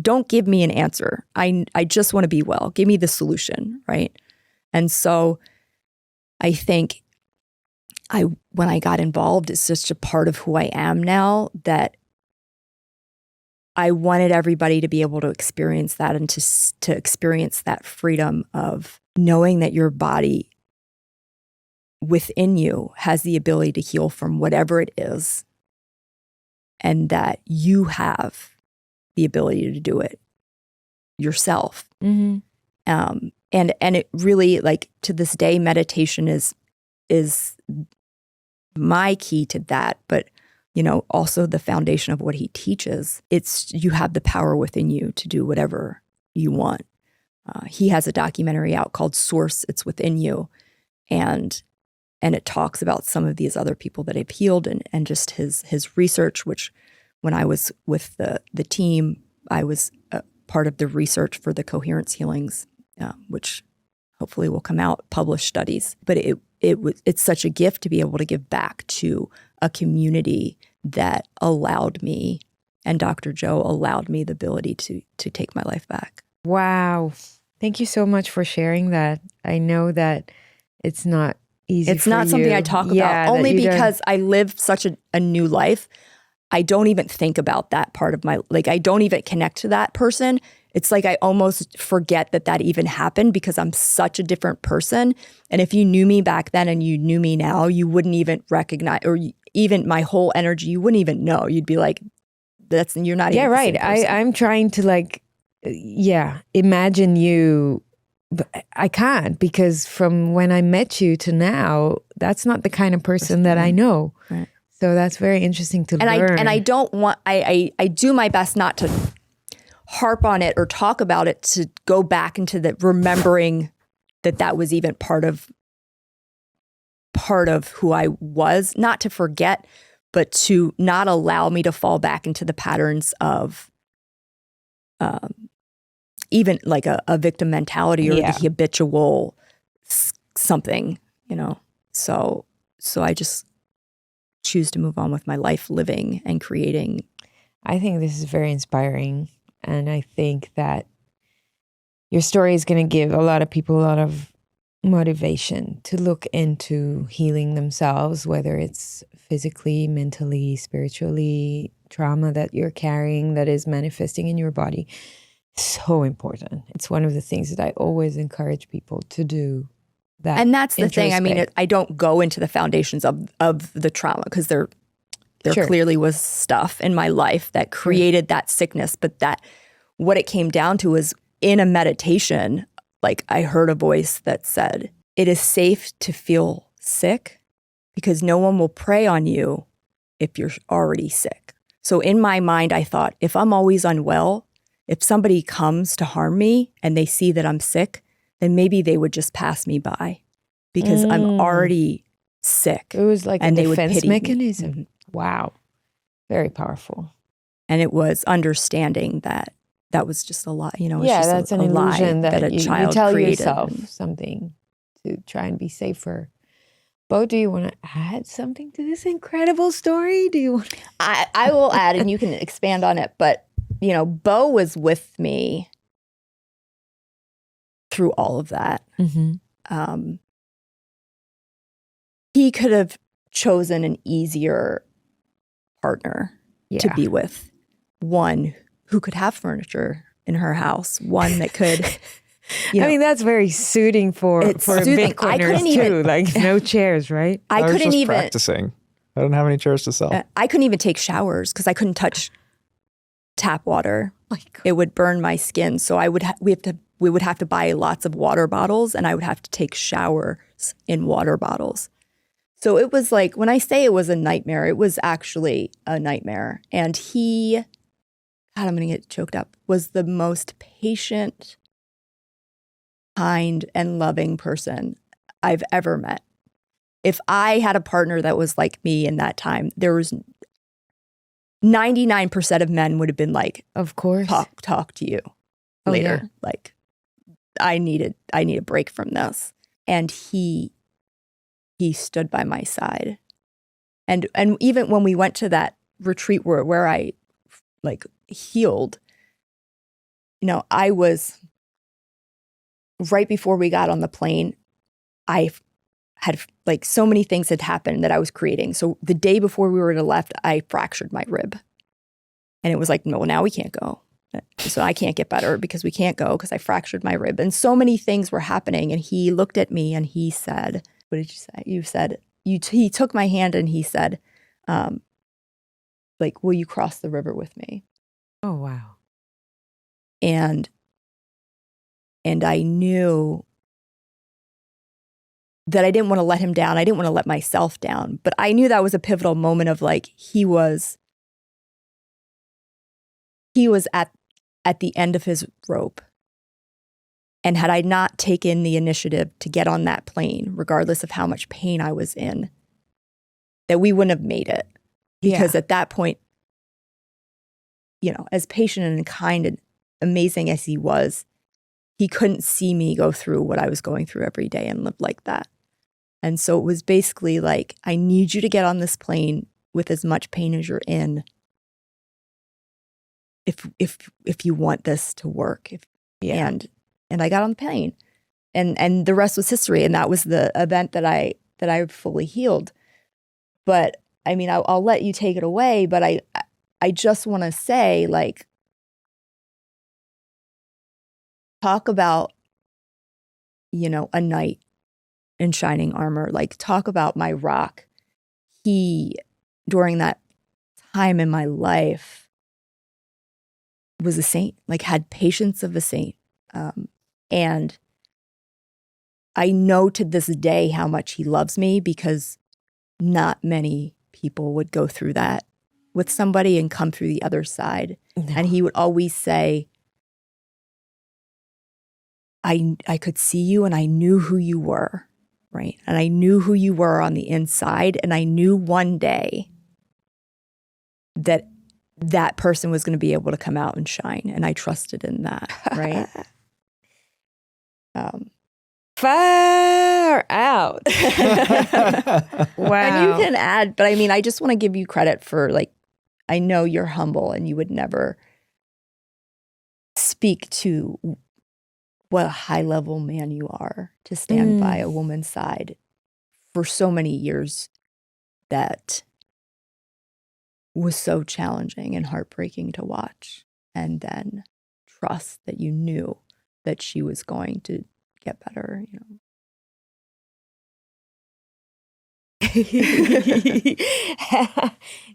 don't give me an answer. I just want to be well. Give me the solution, right? And so I think when I got involved, it's just a part of who I am now, that I wanted everybody to be able to experience that, and to experience that freedom of knowing that your body within you has the ability to heal from whatever it is, and that you have the ability to do it yourself. Mm-hmm. And it really, like, to this day, meditation is my key to that, but you know, also the foundation of what he teaches. It's, you have the power within you to do whatever you want. He has a documentary out called Source, It's Within You. And it talks about some of these other people that have healed, and just his research, which when I was with the team, I was part of the research for the Coherence Healings, which hopefully will come out, published studies. But it's such a gift to be able to give back to a community that allowed me, and Dr. Joe allowed me, the ability to take my life back. Wow. Thank you so much for sharing that. I know that it's not easy. It's not something I talk about, only because I live such a new life. I don't even think about that part of my, like, I don't even connect to that person. It's like I almost forget that even happened, because I'm such a different person. And if you knew me back then and you knew me now, you wouldn't even recognize, or even my whole energy, you wouldn't even know. You'd be like, you're not even the same person. I'm trying to like, imagine you, but I can't, because from when I met you to now, that's not the kind of person that I know. Right. So that's very interesting to learn. I don't want, I do my best not to harp on it or talk about it, to go back into the remembering that was even part of who I was, not to forget, but to not allow me to fall back into the patterns of even like a victim mentality, or the habitual something, you know. So I just choose to move on with my life, living and creating. I think this is very inspiring. And I think that your story is going to give a lot of people a lot of motivation to look into healing themselves, whether it's physically, mentally, spiritually, trauma that you're carrying that is manifesting in your body. So important. It's one of the things that I always encourage people to do. And that's the thing. I mean, I don't go into the foundations of the trauma, because there clearly was stuff in my life that created that sickness, but that what it came down to is, in a meditation, like, I heard a voice that said, it is safe to feel sick, because no one will prey on you if you're already sick. So in my mind, I thought, if I'm always unwell, if somebody comes to harm me and they see that I'm sick, then maybe they would just pass me by, because I'm already sick. It was like a defense mechanism. Mm-hmm. Wow. Very powerful. And it was understanding that was just a lie, you know. That's an illusion that a child you tell created. yourself something. to try and be safer. Beau, do you want to add something to this incredible story? Do you want? I will add, and you can expand on it. But Beau was with me through all of that. Mm-hmm. He could have chosen an easier partner to be with. One who could have furniture in her house. One that could. I mean, that's very suiting for Bitcoiners too. Like no chairs, right? I was couldn't just even practicing. I don't have any chairs to sell. I couldn't even take showers because I couldn't touch tap water. Oh my God. It would burn my skin. So we would have to buy lots of water bottles, and I would have to take showers in water bottles. So it was like, when I say it was a nightmare, it was actually a nightmare. And he, God, I'm going to get choked up, was the most patient, kind, and loving person I've ever met. If I had a partner that was like me in that time, there was 99% of men would have been like, of course, talk to you later. Yeah. Like, I need a break from this. And he stood by my side. And even when we went to that retreat where I like healed, I was, right before we got on the plane, I had like so many things had happened that I was creating. So the day before we were to left, I fractured my rib. And it was like, no, now we can't go. So I can't get better because we can't go because I fractured my rib. And so many things were happening. And he looked at me and he said, what did you say? You said, he took my hand and he said, like, will you cross the river with me? Oh, wow. And I knew that I didn't want to let him down. I didn't want to let myself down. But I knew that was a pivotal moment of like, he was at the end of his rope. And had I not taken the initiative to get on that plane, regardless of how much pain I was in, that we wouldn't have made it. Because at that point, as patient and kind and amazing as he was, he couldn't see me go through what I was going through every day and live like that. And so it was basically like, I need you to get on this plane with as much pain as you're in. If you want this to work. And I got on the plane, and the rest was history. And that was the event that I fully healed. But I mean, I'll let you take it away. But I just want to say, like, talk about, a knight in shining armor. Like, talk about my rock. He, during that time in my life, was a saint. Like, had patience of a saint. And I know to this day how much he loves me, because not many people would go through that with somebody and come through the other side. No. And he would always say, I could see you and I knew who you were, right? And I knew who you were on the inside. And I knew one day that person was going to be able to come out and shine. And I trusted in that, right? Far out. Wow. And you can add, but I mean, I just want to give you credit for, like, I know you're humble and you would never speak to what a high level man you are to stand by a woman's side for so many years. That was so challenging and heartbreaking to watch. And then trust that you knew that she was going to get better,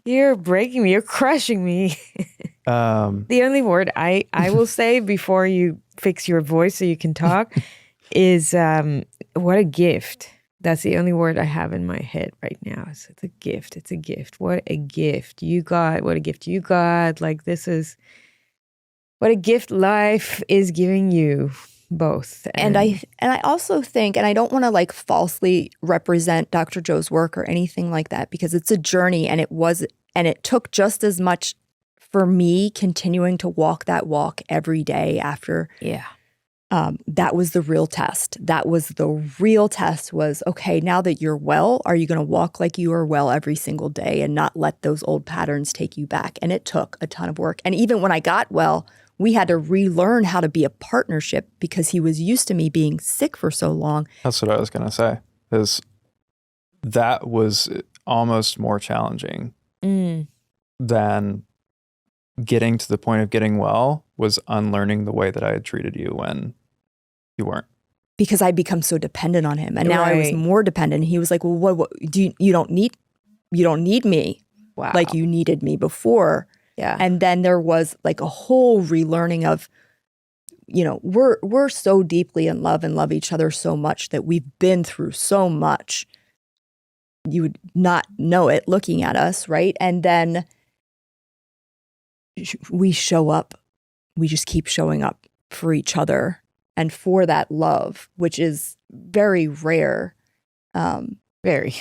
You're breaking me. You're crushing me. The only word I will say before you fix your voice so you can talk is what a gift. That's the only word I have in my head right now. It's a gift. It's a gift. What a gift you got. What a gift you got. Like, this is what a gift life is giving you both. And I also think, and I don't want to like falsely represent Dr. Joe's work or anything like that, because it's a journey, and it took just as much for me continuing to walk that walk every day after that was the real test. That was the real test was, okay, now that you're well, are you going to walk like you are well every single day and not let those old patterns take you back? And it took a ton of work. And even when I got well, we had to relearn how to be a partnership because he was used to me being sick for so long. That's what I was going to say, is that was almost more challenging than getting to the point of getting well, was unlearning the way that I had treated you when you weren't. Because I'd become so dependent on him. And now I was more dependent. He was like, well, what do you don't need me like you needed me before. Yeah. And then there was like a whole relearning of, we're so deeply in love and love each other so much that we've been through so much. You would not know it looking at us, right? And then we show up. We just keep showing up for each other and for that love, which is very rare. Very.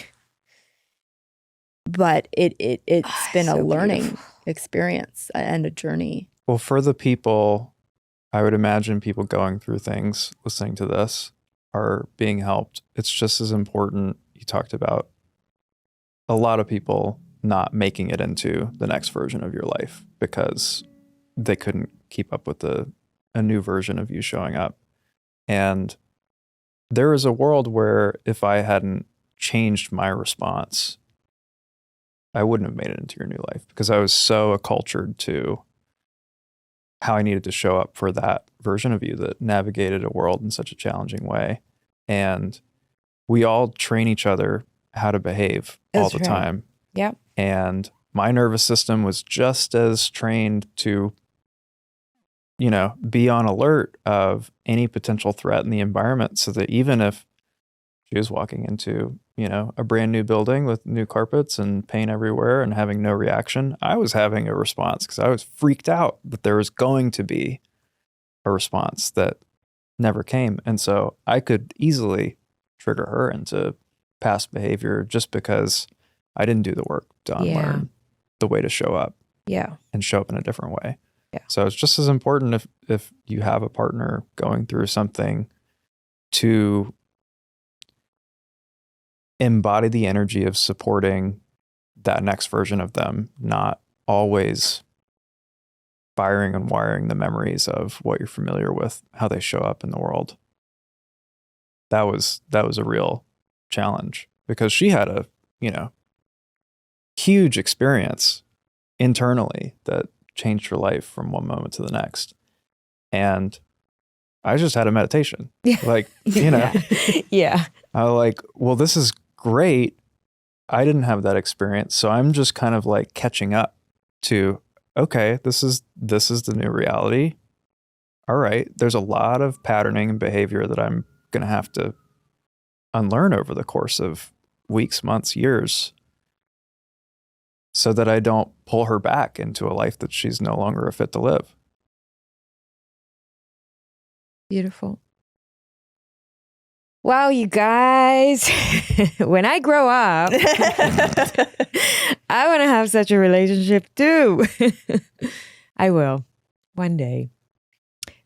But it's been so a learning beautiful experience and a journey. Well, for the people, I would imagine people going through things, listening to this, are being helped. It's just as important. You talked about a lot of people not making it into the next version of your life because they couldn't keep up with a new version of you showing up. And there is a world where if I hadn't changed my response, I wouldn't have made it into your new life because I was so accultured to how I needed to show up for that version of you that navigated a world in such a challenging way. And we all train each other how to behave all the time. Yep. And my nervous system was just as trained to, be on alert of any potential threat in the environment so that even if she was walking into, a brand new building with new carpets and paint everywhere and having no reaction, I was having a response because I was freaked out that there was going to be a response that never came. And so I could easily trigger her into past behavior just because I didn't do the work to unlearn the way to show up. Yeah. And show up in a different way. Yeah. So it's just as important if you have a partner going through something to embody the energy of supporting that next version of them, not always firing and wiring the memories of what you're familiar with, how they show up in the world. That was a real challenge because she had a, huge experience internally that changed her life from one moment to the next. And I just had a meditation. Yeah. Like, Yeah. I was like, well, this is great. I didn't have that experience. So I'm just kind of like catching up to, okay, this is the new reality. All right. There's a lot of patterning and behavior that I'm going to have to unlearn over the course of weeks, months, years, so that I don't pull her back into a life that she's no longer a fit to live. Beautiful. Wow, you guys, when I grow up, I want to have such a relationship too. I will, one day.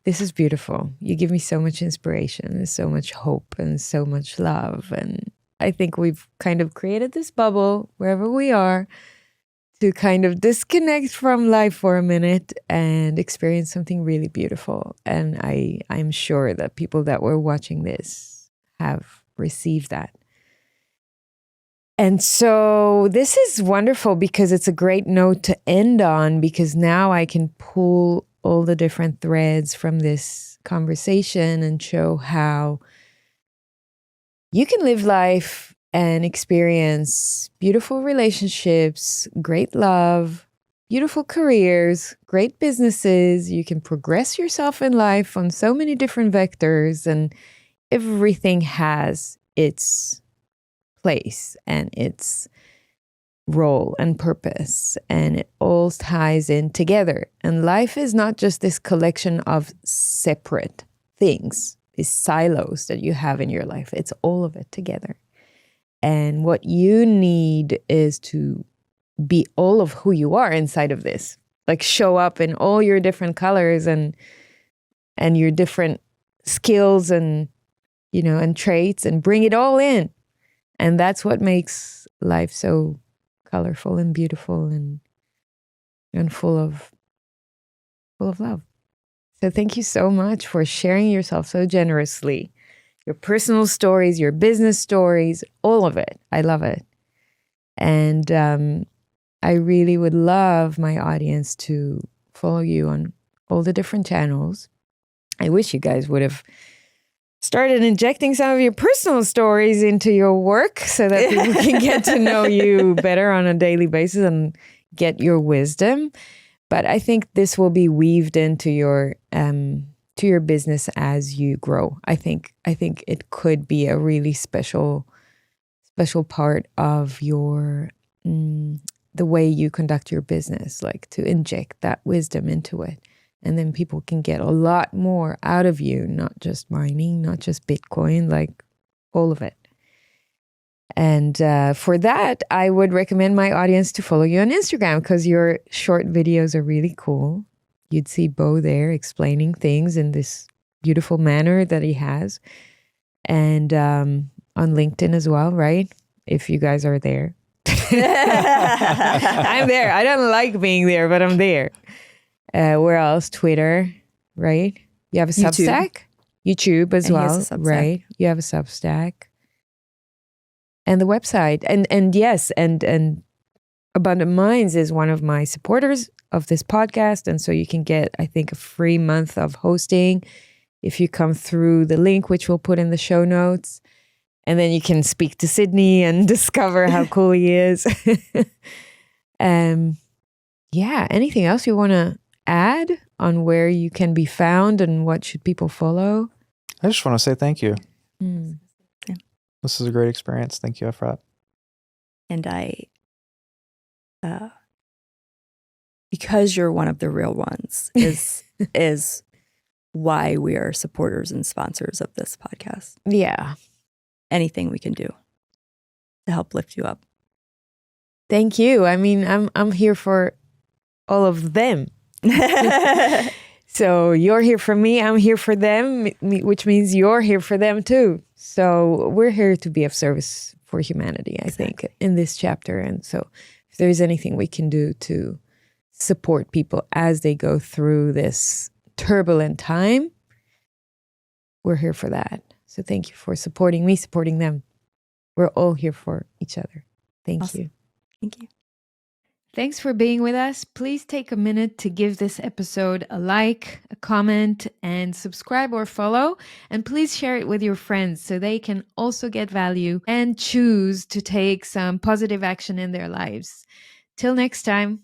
This is beautiful. You give me so much inspiration and so much hope and so much love. And I think we've kind of created this bubble wherever we are to kind of disconnect from life for a minute and experience something really beautiful. And I'm sure that people that were watching this have received that. And so this is wonderful because it's a great note to end on, because now I can pull all the different threads from this conversation and show how you can live life and experience beautiful relationships, great love, beautiful careers, great businesses. You can progress yourself in life on so many different vectors, and everything has its place and its role and purpose, and it all ties in together. And life is not just this collection of separate things, these silos that you have in your life. It's all of it together. And what you need is to be all of who you are inside of this. Like show up in all your different colors and your different skills and, and traits and bring it all in. And that's what makes life so colorful and beautiful and full of love. So thank you so much for sharing yourself so generously. Your personal stories, your business stories, all of it. I love it. And I really would love my audience to follow you on all the different channels. I wish you guys would have started injecting some of your personal stories into your work so that people can get to know you better on a daily basis and get your wisdom. But I think this will be weaved into your to your business as you grow. I think it could be a really special part of your the way you conduct your business, like to inject that wisdom into it. And then people can get a lot more out of you, not just mining, not just Bitcoin, like all of it. And for that, I would recommend my audience to follow you on Instagram because your short videos are really cool. You'd see Beau there explaining things in this beautiful manner that he has. And on LinkedIn as well, right? If you guys are there. I'm there. I don't like being there, but I'm there. Where else? Twitter, right? You have a Substack? YouTube as well, right? You have a Substack. And the website. And yes, and Abundant Minds is one of my supporters of this podcast. And so you can get, I think, a free month of hosting if you come through the link, which we'll put in the show notes. And then you can speak to Sydney and discover how cool he is. Yeah, anything else you want to add on where you can be found and what should people follow? I just want to say thank you. Yeah. This is a great experience. Thank you, Efrat. And because you're one of the real ones is why we are supporters and sponsors of this podcast. Yeah. Anything we can do to help lift you up. Thank you. I mean, I'm here for all of them. So you're here for me, I'm here for them, which means you're here for them too. So we're here to be of service for humanity, I think, in this chapter. And so if there's anything we can do to support people as they go through this turbulent time, we're here for that. So thank you for supporting me, supporting them. We're all here for each other. Thank you. Thank you. Thanks for being with us. Please take a minute to give this episode a like, a comment, and subscribe or follow. And please share it with your friends so they can also get value and choose to take some positive action in their lives. Till next time.